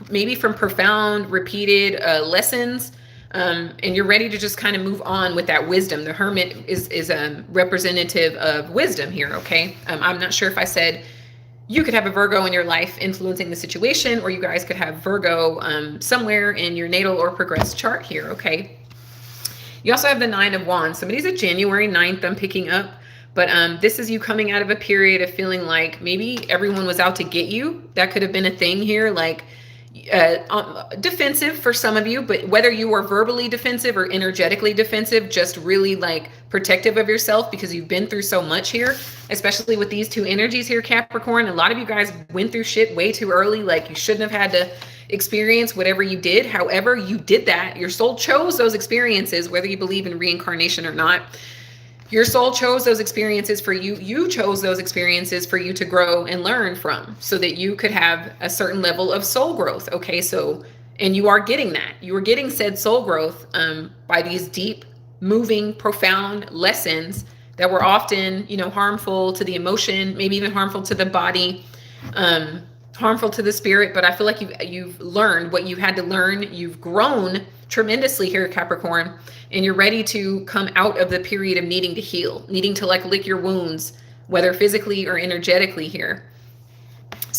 S1: maybe from profound, repeated lessons, and you're ready to just kind of move on with that wisdom. The Hermit is a representative of wisdom here, okay? I'm not sure if I said you could have a Virgo in your life influencing the situation, or you guys could have Virgo somewhere in your natal or progressed chart here, okay? You also have the Nine of Wands. Somebody's a January 9th I'm picking up, but this is you coming out of a period of feeling like maybe everyone was out to get you. That could have been a thing here, like defensive for some of you, but whether you were verbally defensive or energetically defensive, just really like protective of yourself because you've been through so much here, especially with these two energies here, Capricorn. A lot of you guys went through shit way too early. Like you shouldn't have had to experience whatever you did. However, you did that. Your soul chose those experiences, whether you believe in reincarnation or not. Your soul chose those experiences for you. You chose those experiences for you to grow and learn from, so that you could have a certain level of soul growth. Okay, so, and you are getting that. You are getting said soul growth by these deep, moving, profound lessons that were often, you know, harmful to the emotion, maybe even harmful to the body, harmful to the spirit. But I feel like you've learned what you had to learn. You've grown tremendously here, Capricorn, and you're ready to come out of the period of needing to heal, needing to like lick your wounds, whether physically or energetically here.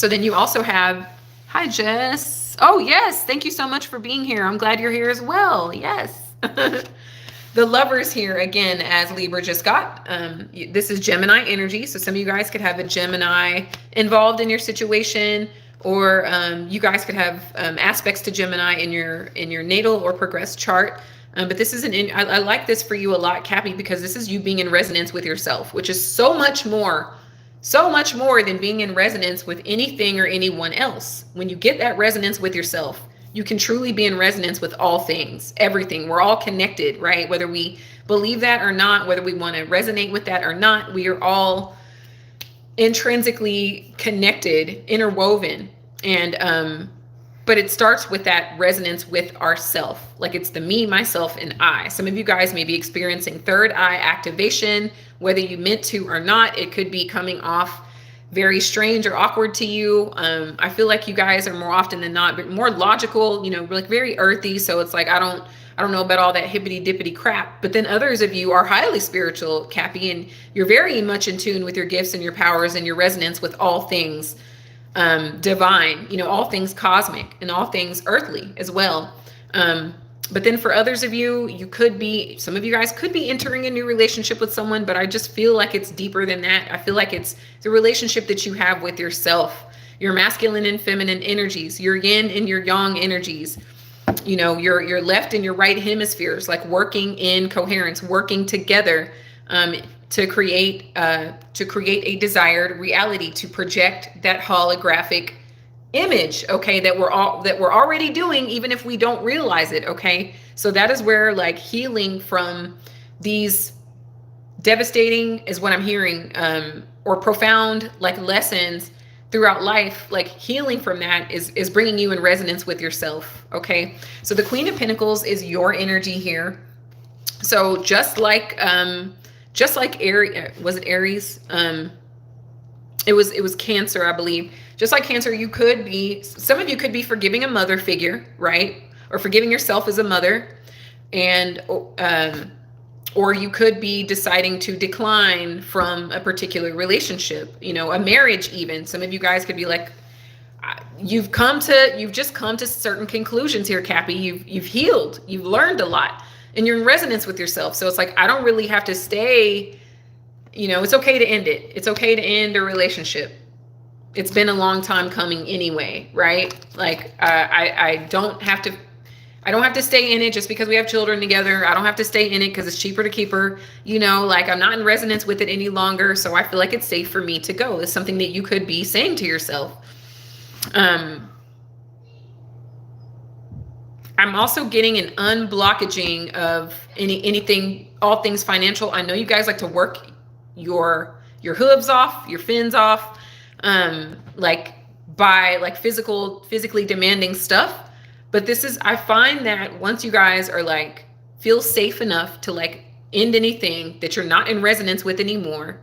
S1: So then you also have, hi, Jess. Oh, yes. Thank you so much for being here. I'm glad you're here as well. Yes. The Lovers here, again, as Libra just got. This is Gemini energy. So some of you guys could have a Gemini involved in your situation, or you guys could have aspects to Gemini in your natal or progressed chart. But this is I like this for you a lot, Cappy, because this is you being in resonance with yourself, which is so much more than being in resonance with anything or anyone else. When you get that resonance with yourself, you can truly be in resonance with all things, everything. We're all connected, right? Whether we believe that or not, whether we want to resonate with that or not, we are all intrinsically connected, interwoven. And but it starts with that resonance with ourself. Like it's the me, myself, and I. Some of you guys may be experiencing third eye activation, whether you meant to or not. It could be coming off very strange or awkward to you. I feel like you guys are more often than not but more logical, like very earthy. So it's like I don't know about all that hippity dippity crap. But then others of you are highly spiritual, Cappy, and you're very much in tune with your gifts and your powers and your resonance with all things divine, all things cosmic and all things earthly as well. But then for others of you, some of you guys could be entering a new relationship with someone, but I just feel like it's deeper than that. I feel like it's the relationship that you have with yourself, your masculine and feminine energies, your yin and your yang energies, your left and your right hemispheres, like working in coherence, working together, to create a desired reality, to project that holographic image, okay, that we're already doing, even if we don't realize it. Okay, so that is where like healing from these devastating, is what I'm hearing, or profound like lessons throughout life, like healing from that is bringing you in resonance with yourself. Okay, so the Queen of Pentacles is your energy here. So just like Aries, was it Aries? It was Cancer, I believe. Just like Cancer, some of you could be forgiving a mother figure, right? Or forgiving yourself as a mother. And, or you could be deciding to decline from a particular relationship, a marriage even. Some of you guys could be like, you've just come to certain conclusions here, Cappy. You've healed, you've learned a lot, and you're in resonance with yourself. So it's like, I don't really have to stay, it's okay to end it. It's okay to end a relationship. It's been a long time coming anyway, right? Like I don't have to stay in it just because we have children together. I don't have to stay in it because it's cheaper to keep her, like I'm not in resonance with it any longer. So I feel like it's safe for me to go. It's something that you could be saying to yourself. I'm also getting an unblockaging of anything, all things financial. I know you guys like to work your hooves off, your fins off, like by like physically demanding stuff. But I find that once you guys are like, feel safe enough to like end anything that you're not in resonance with anymore,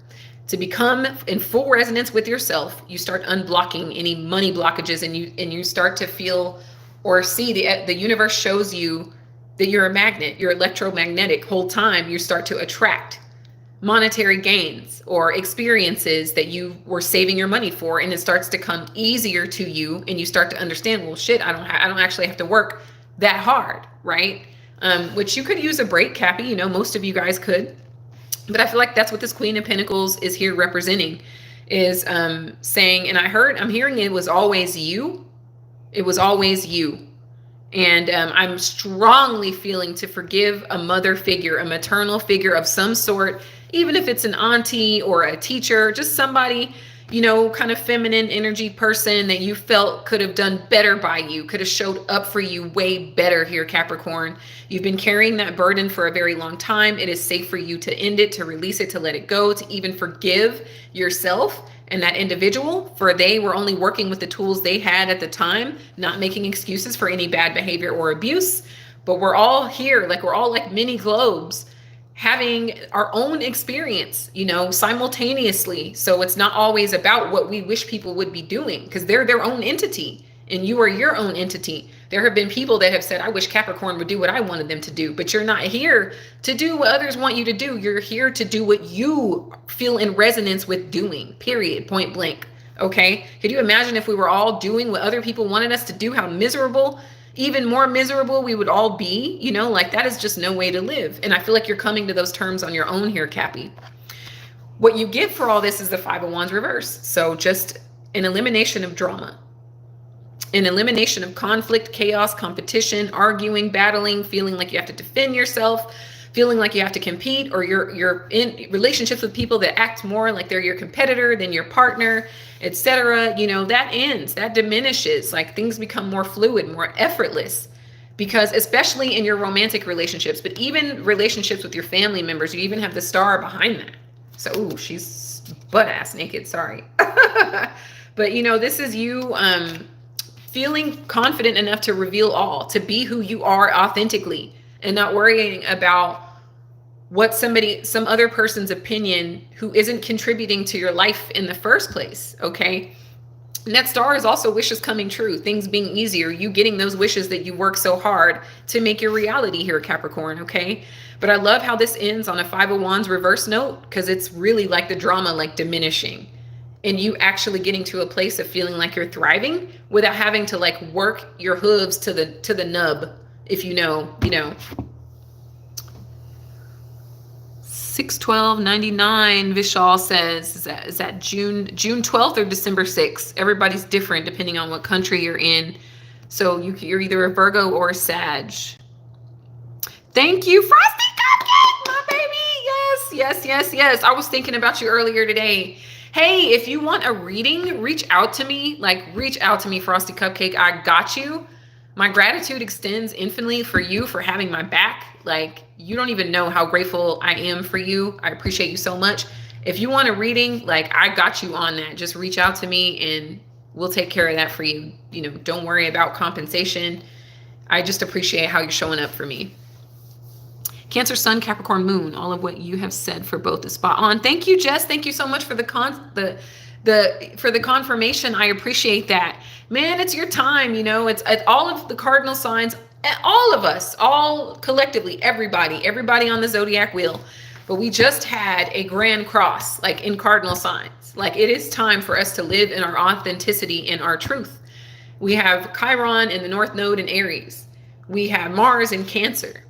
S1: to become in full resonance with yourself, you start unblocking any money blockages, and you start to feel or see the universe shows you that you're a magnet, you're electromagnetic. Whole time you start to attract monetary gains or experiences that you were saving your money for, and it starts to come easier to you, and you start to understand, well, shit, I don't actually have to work that hard, right? Which you could use a break, Cappy, most of you guys could. But I feel like that's what this Queen of Pentacles is here representing, is saying, and I'm hearing it was always you. It was always you. And I'm strongly feeling to forgive a mother figure, a maternal figure of some sort, even if it's an auntie or a teacher, just somebody, kind of feminine energy person that you felt could have done better by you, could have showed up for you way better here, Capricorn. You've been carrying that burden for a very long time. It is safe for you to end it, to release it, to let it go, to even forgive yourself and that individual, for they were only working with the tools they had at the time, not making excuses for any bad behavior or abuse. But we're all here, like we're all like mini globes, having our own experience, simultaneously. So it's not always about what we wish people would be doing, because they're their own entity and you are your own entity. There have been people that have said, I wish Capricorn would do what I wanted them to do, but you're not here to do what others want you to do. You're here to do what you feel in resonance with doing, period, point blank. Okay. Could you imagine if we were all doing what other people wanted us to do, how miserable, even more miserable we would all be? You know, like that is just no way to live. And I feel like you're coming to those terms on your own here, Cappy. What you get for all this is the Five of Wands reverse. So just an elimination of drama, an elimination of conflict, chaos, competition, arguing, battling, feeling like you have to defend yourself, feeling like you have to compete, or you're in relationships with people that act more like they're your competitor than your partner, etc. You know, that ends, that diminishes. Like things become more fluid, more effortless. Because especially in your romantic relationships, but even relationships with your family members, you even have the star behind that. So, ooh, she's butt ass naked. Sorry. But you know, this is you feeling confident enough to reveal all, to be who you are authentically, and not worrying about what some other person's opinion who isn't contributing to your life in the first place. Okay. And that star is also wishes coming true, things being easier, you getting those wishes that you work so hard to make your reality here, Capricorn. Okay. But I love how this ends on a Five of Wands reverse note, because it's really like the drama, like diminishing, and you actually getting to a place of feeling like you're thriving without having to like work your hooves to the nub. If you know. 6/12/99, Vishal says, is that June 12th or December 6th? Everybody's different depending on what country you're in. So you're either a Virgo or a Sag. Thank you, Frosty Cupcake, my baby. Yes. I was thinking about you earlier today. Hey, if you want a reading, reach out to me. Like, reach out to me, Frosty Cupcake. I got you. My gratitude extends infinitely for you for having my back. Like, you don't even know how grateful I am for you. I appreciate you so much. If you want a reading, like, I got you on that. Just reach out to me and we'll take care of that for you. You know, don't worry about compensation. I just appreciate how you're showing up for me. Cancer, Sun, Capricorn, Moon. All of what you have said for both is spot on. Thank you, Jess. Thank you so much for the confirmation. I appreciate that. Man, it's your time. You know, it's all of the cardinal signs, all of us, all collectively, everybody on the zodiac wheel. But we just had a grand cross, like in cardinal signs. Like, it is time for us to live in our authenticity and our truth. We have Chiron in the North Node in Aries. We have Mars in Cancer.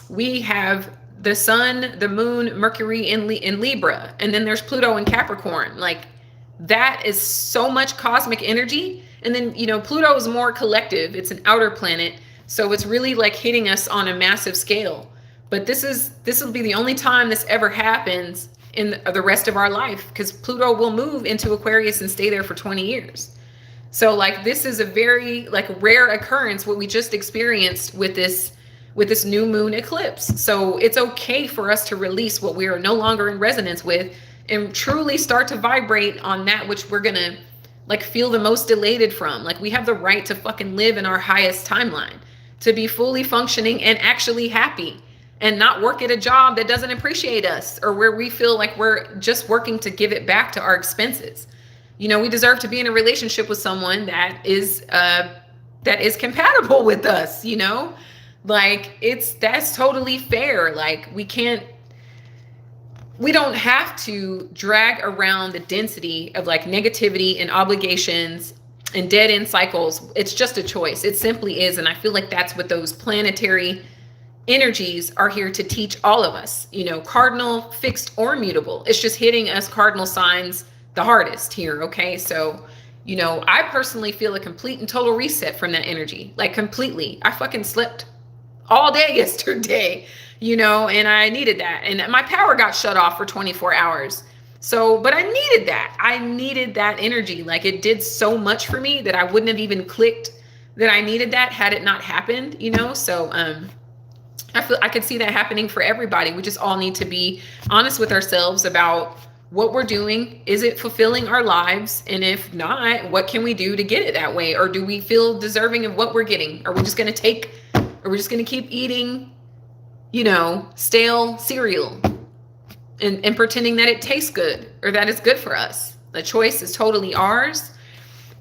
S1: We have the Sun, the Moon, Mercury in Libra. And then there's Pluto in Capricorn. Like, that is so much cosmic energy. And then, you know, Pluto is more collective. It's an outer planet. So it's really like hitting us on a massive scale. But this will be the only time this ever happens in the rest of our life, because Pluto will move into Aquarius and stay there for 20 years. So like, this is a very like rare occurrence, what we just experienced with this new moon eclipse. So it's okay for us to release what we are no longer in resonance with and truly start to vibrate on that which we're gonna like feel the most elated from. Like, we have the right to fucking live in our highest timeline, to be fully functioning and actually happy, and not work at a job that doesn't appreciate us, or where we feel like we're just working to give it back to our expenses. You know, we deserve to be in a relationship with someone that is compatible with us, you know? Like, that's totally fair. Like, we don't have to drag around the density of like negativity and obligations and dead end cycles. It's just a choice. It simply is. And I feel like that's what those planetary energies are here to teach all of us, you know, cardinal, fixed, or mutable. It's just hitting us cardinal signs the hardest here. Okay. So, you know, I personally feel a complete and total reset from that energy. Like, completely. I fucking slept all day yesterday, you know, and I needed that. And my power got shut off for 24 hours. So, but I needed that. I needed that energy. Like, it did so much for me that I wouldn't have even clicked that I needed that had it not happened, you know? So, I feel I could see that happening for everybody. We just all need to be honest with ourselves about what we're doing. Is it fulfilling our lives? And if not, what can we do to get it that way? Or do we feel deserving of what we're getting? Are we just going to keep eating, you know, stale cereal and pretending that it tastes good or that it's good for us? The choice is totally ours.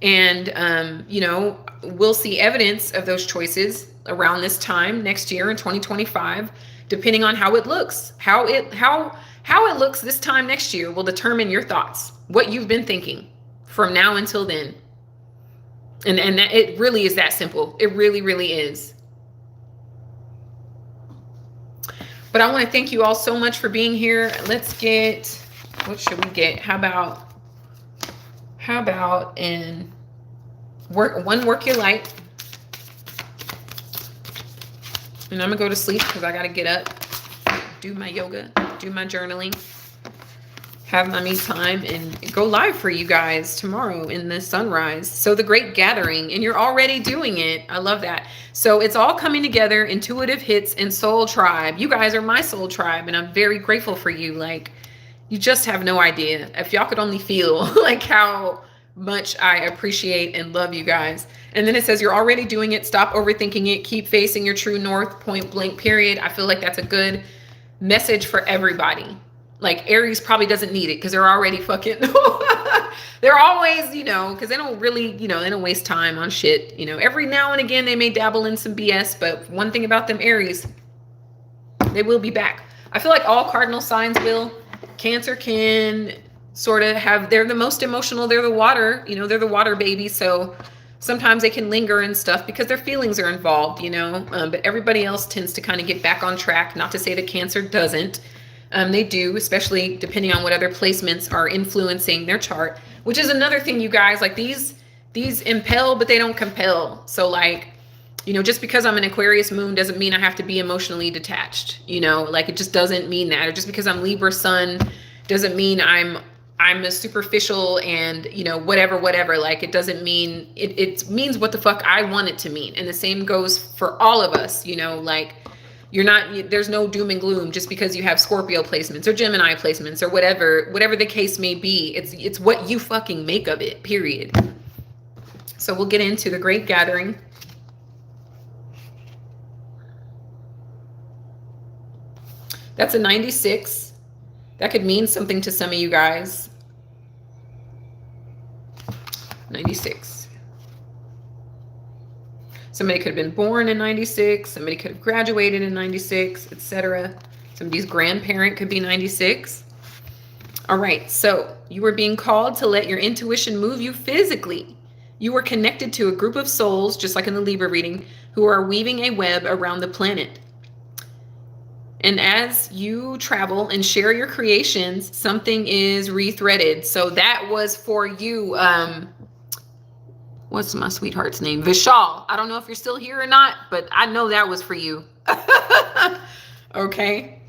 S1: And, you know, we'll see evidence of those choices around this time next year in 2025, depending on how it looks. How it looks this time next year will determine your thoughts, what you've been thinking from now until then. And that, it really is that simple. It really, really is. But I want to thank you all so much for being here. Let's get, what should we get? How about in work your light. And I'm gonna go to sleep because I gotta get up, do my yoga, do my journaling, have my me time, and go live for you guys tomorrow in the sunrise. So the great gathering, and you're already doing it. I love that. So it's all coming together, intuitive hits and soul tribe. You guys are my soul tribe, and I'm very grateful for you. Like, you just have no idea. If y'all could only feel like how much I appreciate and love you guys. And then it says you're already doing it. Stop overthinking it. Keep facing your true north, point blank, period. I feel like that's a good message for everybody. Like, Aries probably doesn't need it because they're already fucking, they're always, you know, because they don't really, you know, they don't waste time on shit. You know, every now and again, they may dabble in some BS, but one thing about them Aries, they will be back. I feel like all cardinal signs will. Cancer can sort of have, they're the most emotional. They're the water, you know, they're the water baby. So sometimes they can linger and stuff because their feelings are involved, you know, but everybody else tends to kind of get back on track. Not to say that Cancer doesn't. They do, especially depending on what other placements are influencing their chart, which is another thing, you guys, like these impel, but they don't compel. So like, you know, just because I'm an Aquarius moon doesn't mean I have to be emotionally detached, you know, like it just doesn't mean that. Or just because I'm Libra sun doesn't mean I'm a superficial and, you know, whatever, like it doesn't mean, it means what the fuck I want it to mean. And the same goes for all of us, you know, like, you're not, there's no doom and gloom just because you have Scorpio placements or Gemini placements or whatever the case may be. It's what you fucking make of it, period. So we'll get into the great gathering. That's a 96. That could mean something to some of you guys. 96. Somebody could have been born in 96. Somebody could have graduated in 96, etc. Somebody's grandparent could be 96. All right, so you were being called to let your intuition move you physically. You were connected to a group of souls, just like in the Libra reading, who are weaving a web around the planet. And as you travel and share your creations, something is rethreaded. So that was for you. What's my sweetheart's name? Vishal. I don't know if you're still here or not, but I know that was for you. Okay.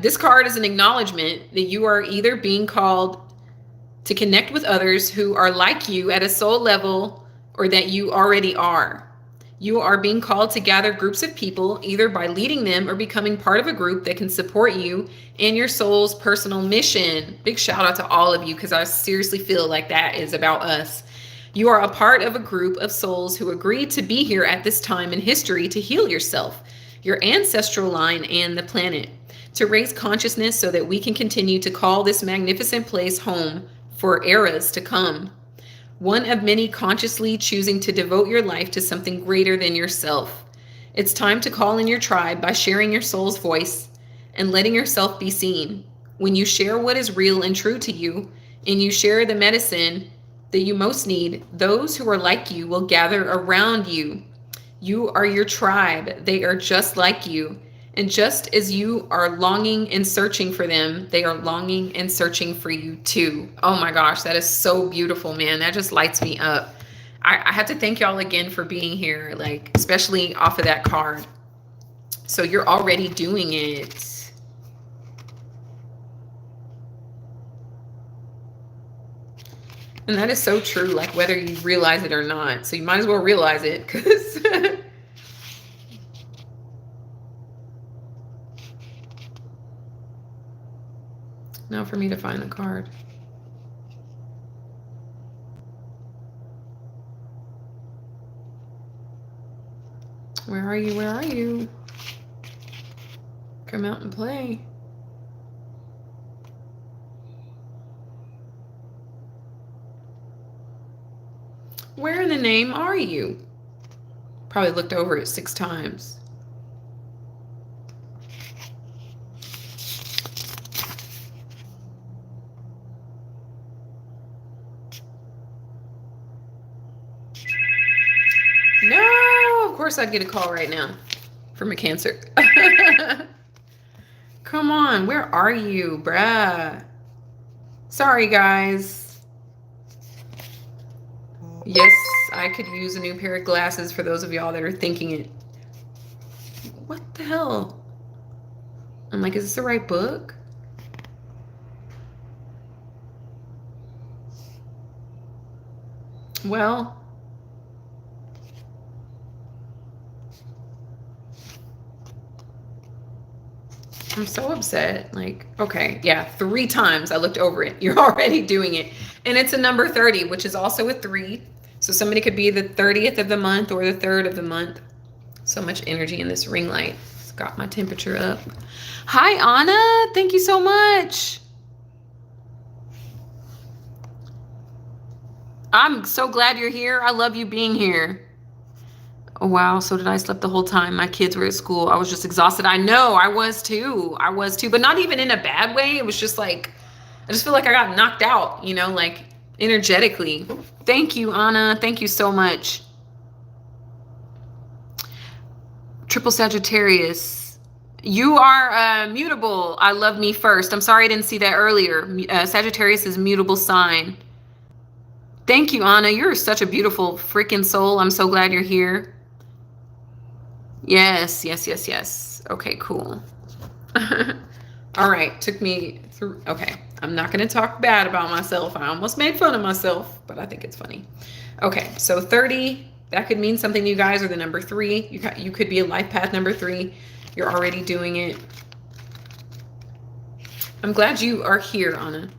S1: This card is an acknowledgement that you are either being called to connect with others who are like you at a soul level, or that you already are. You are being called to gather groups of people, either by leading them or becoming part of a group that can support you in your soul's personal mission. Big shout out to all of you, because I seriously feel like that is about us. You are a part of a group of souls who agreed to be here at this time in history to heal yourself, your ancestral line, and the planet, to raise consciousness so that we can continue to call this magnificent place home for eras to come. One of many consciously choosing to devote your life to something greater than yourself. It's time to call in your tribe by sharing your soul's voice and letting yourself be seen. When you share what is real and true to you, and you share the medicine that you most need, those who are like you will gather around you. You are your tribe. They are just like you. And just as you are longing and searching for them, they are longing and searching for you too. Oh my gosh, that is so beautiful, man. That just lights me up. I have to thank y'all again for being here, like, especially off of that card. So you're already doing it. And that is so true, like whether you realize it or not. So you might as well realize it, because now for me to find the card. Where are you? Where are you? Come out and play. Where in the name are you? Probably looked over it 6 times. course I'd get a call right now from a Cancer. Come on, where are you, bruh? Sorry, guys. Yes, I could use a new pair of glasses for those of y'all that are thinking it. What the hell? I'm like, is this the right book? Well, I'm so upset. Like, okay, yeah, 3 times I looked over it. You're already doing it. And it's a number 30, which is also a 3. So somebody could be the 30th of the month or the 3rd of the month. So much energy in this ring light. It's got my temperature up. Hi, Anna. Thank you so much. I'm so glad you're here. I love you being here. Oh, wow. So did I sleep the whole time my kids were at school? I was just exhausted. I know. I was too. But not even in a bad way. It was just like, I just feel like I got knocked out, you know, like energetically. Thank you, Anna. Thank you so much. Triple Sagittarius. You are mutable. I love me first. I'm sorry I didn't see that earlier. Sagittarius is mutable sign. Thank you, Anna. You're such a beautiful freaking soul. I'm so glad you're here. Yes, yes, yes, yes. Okay, cool. All right, took me through. Okay, I'm not going to talk bad about myself. I almost made fun of myself, but I think it's funny. Okay, so 30, that could mean something to you guys, or the number 3. You could be a life path number 3. You're already doing it. I'm glad you are here, Anna.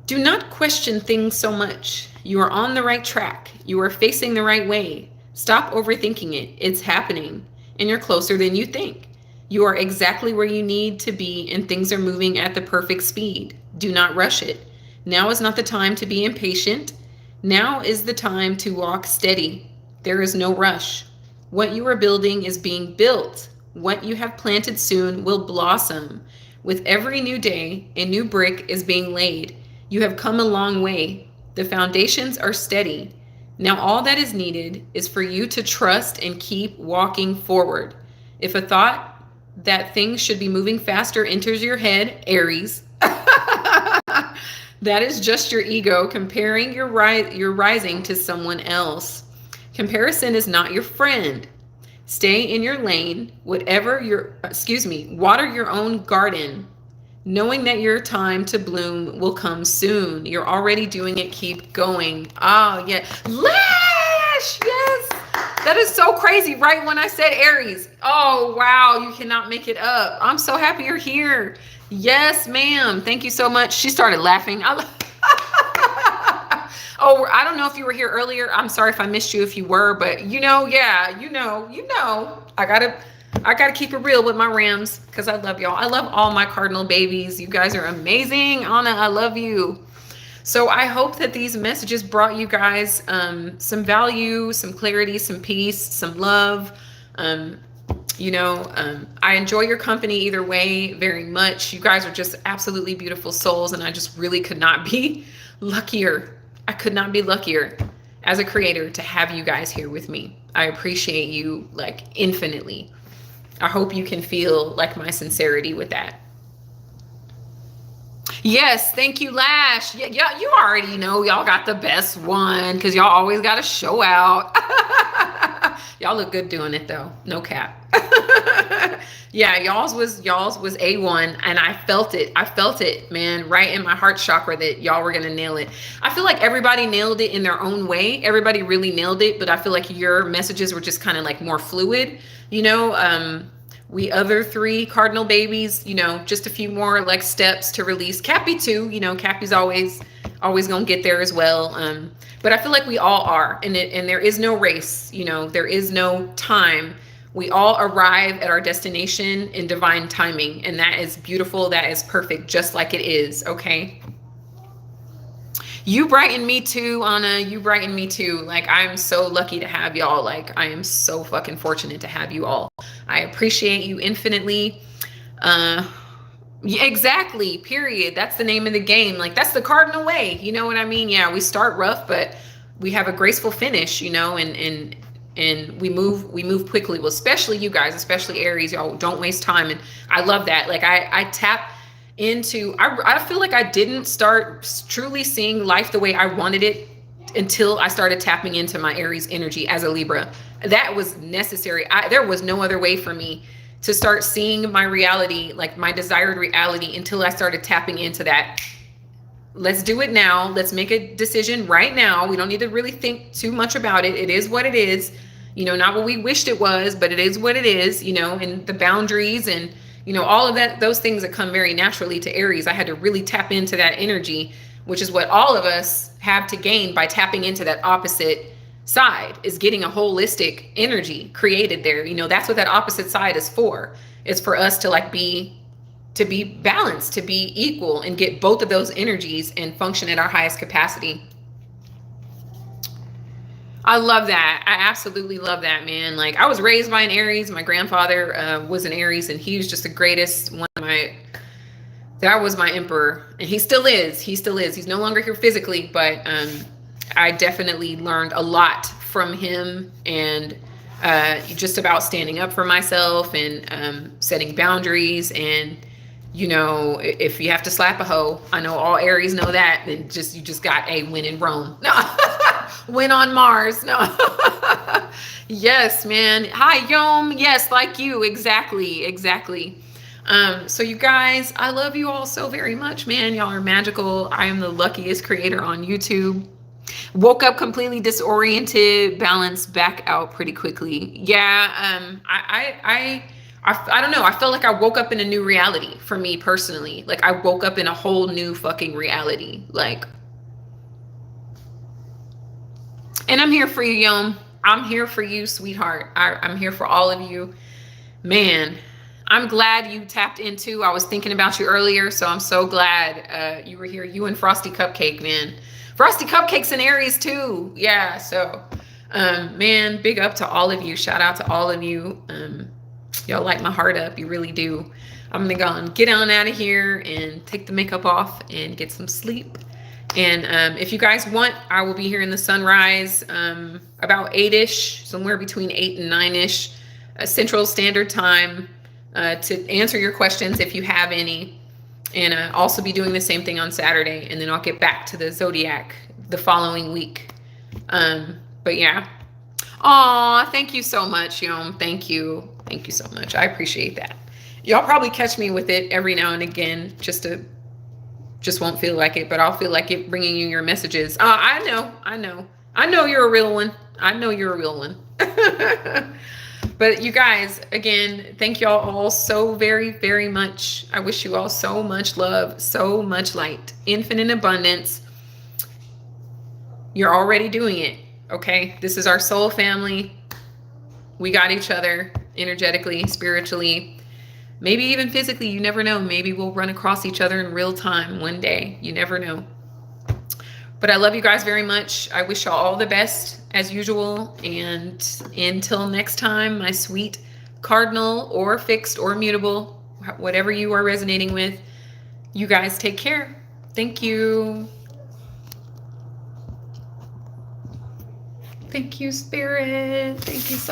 S1: Do not question things so much. You are on the right track. You are facing the right way. Stop overthinking it. It's happening, and you're closer than you think. You are exactly where you need to be, and things are moving at the perfect speed. Do not rush it. Now is not the time to be impatient. Now is the time to walk steady. There is no rush. What you are building is being built. What you have planted soon will blossom. With every new day, a new brick is being laid. You have come a long way. The foundations are steady. Now all that is needed is for you to trust and keep walking forward. If a thought that things should be moving faster enters your head, Aries, that is just your ego comparing your rising to someone else. Comparison is not your friend. Stay in your lane, water your own garden. Knowing that your time to bloom will come soon. You're already doing it. Keep going. Oh, yeah. Lash! Yes! That is so crazy. Right when I said Aries. Oh, wow. You cannot make it up. I'm so happy you're here. Yes, ma'am. Thank you so much. She started laughing. Oh, I don't know if you were here earlier. I'm sorry if I missed you if you were, but you know, I gotta keep it real with my Rams because I love y'all. I love all my Cardinal babies. You guys are amazing. Anna, I love you. So I hope that these messages brought you guys some value, some clarity, some peace, some love. I enjoy your company either way very much. You guys are just absolutely beautiful souls, and I just really could not be luckier. I could not be luckier as a creator to have you guys here with me. I appreciate you like infinitely. I hope you can feel like my sincerity with that. Yes, thank you, Lash. Yeah, you already know y'all got the best one because y'all always got to show out. Y'all look good doing it though. No cap. Yeah, y'all's was A1, and I felt it, man, right in my heart chakra that y'all were gonna nail it. I feel like everybody nailed it in their own way. Everybody really nailed it, but I feel like your messages were just kind of like more fluid, we other 3 Cardinal babies, just a few more like steps to release. Cappy too, Cappy's always gonna get there as well. But I feel like we all are, and there is no race, there is no time. We all arrive at our destination in divine timing, and that is beautiful. That is perfect, just like it is. Okay. You brighten me too, Anna. You brighten me too. Like, I'm so lucky to have y'all. Like, I am so fucking fortunate to have you all. I appreciate you infinitely. Yeah, exactly. Period. That's the name of the game. Like, that's the Cardinal way. You know what I mean? Yeah, we start rough, but we have a graceful finish, and and we move quickly. Well, especially you guys, especially Aries, y'all don't waste time. And I love that. Like I tap into, I feel like I didn't start truly seeing life the way I wanted it until I started tapping into my Aries energy as a Libra. That was necessary. There was no other way for me to start seeing my reality, like my desired reality, until I started tapping into that. Let's do it now. Let's make a decision right now. We don't need to really think too much about it. It is what it is. You know, not what we wished it was, but it is what it is, you know, and the boundaries and, you know, all of that, those things that come very naturally to Aries. I had to really tap into that energy, which is what all of us have to gain by tapping into that opposite side, is getting a holistic energy created there. You know, that's what that opposite side is for. It's for us to like be balanced, to be equal, and get both of those energies and function at our highest capacity. I love that. I absolutely love that, man. Like, I was raised by an Aries. My grandfather was an Aries, and he was just the greatest. That was my emperor, and he still is. He's no longer here physically, but I definitely learned a lot from him, and just about standing up for myself and setting boundaries. And you know, if you have to slap a hoe, I know all Aries know that, then you just got a win in Rome. No, win on Mars. No. Yes, man. Hi, Yom. Yes, like you. Exactly. So you guys, I love you all so very much, man. Y'all are magical. I am the luckiest creator on YouTube. Woke up completely disoriented, balanced back out pretty quickly. Yeah, I don't know. I felt like I woke up in a new reality for me personally. Like I woke up in a whole new fucking reality. Like, and I'm here for you, Yom. I'm here for you, sweetheart. I'm here for all of you. Man, I'm glad you tapped into. I was thinking about you earlier, so I'm so glad you were here. You and Frosty Cupcake, man. Frosty Cupcake's in Aries too. Yeah, so man, big up to all of you. Shout out to all of you. Y'all light my heart up. You really do. I'm gonna go and get on out of here and take the makeup off and get some sleep. And if you guys want, I will be here in the sunrise about 8-ish, somewhere between 8 and 9-ish Central Standard Time to answer your questions if you have any. And also be doing the same thing on Saturday. And then I'll get back to the Zodiac the following week. But yeah. Aw, thank you so much, Yom. Thank you. Thank you so much. I appreciate that. Y'all probably catch me with it every now and again, just won't feel like it, but I'll feel like it bringing you your messages. I know you're a real one. I know you're a real one. But you guys, again, thank y'all all so very, very much. I wish you all so much love, so much light, infinite abundance. You're already doing it, okay? This is our soul family. We got each other energetically, spiritually, maybe even physically. You never know. Maybe we'll run across each other in real time one day. You never know. But I love you guys very much. I wish y'all all the best as usual. And until next time, my sweet cardinal or fixed or mutable, whatever you are resonating with, you guys take care. Thank you. Thank you, Spirit. Thank you so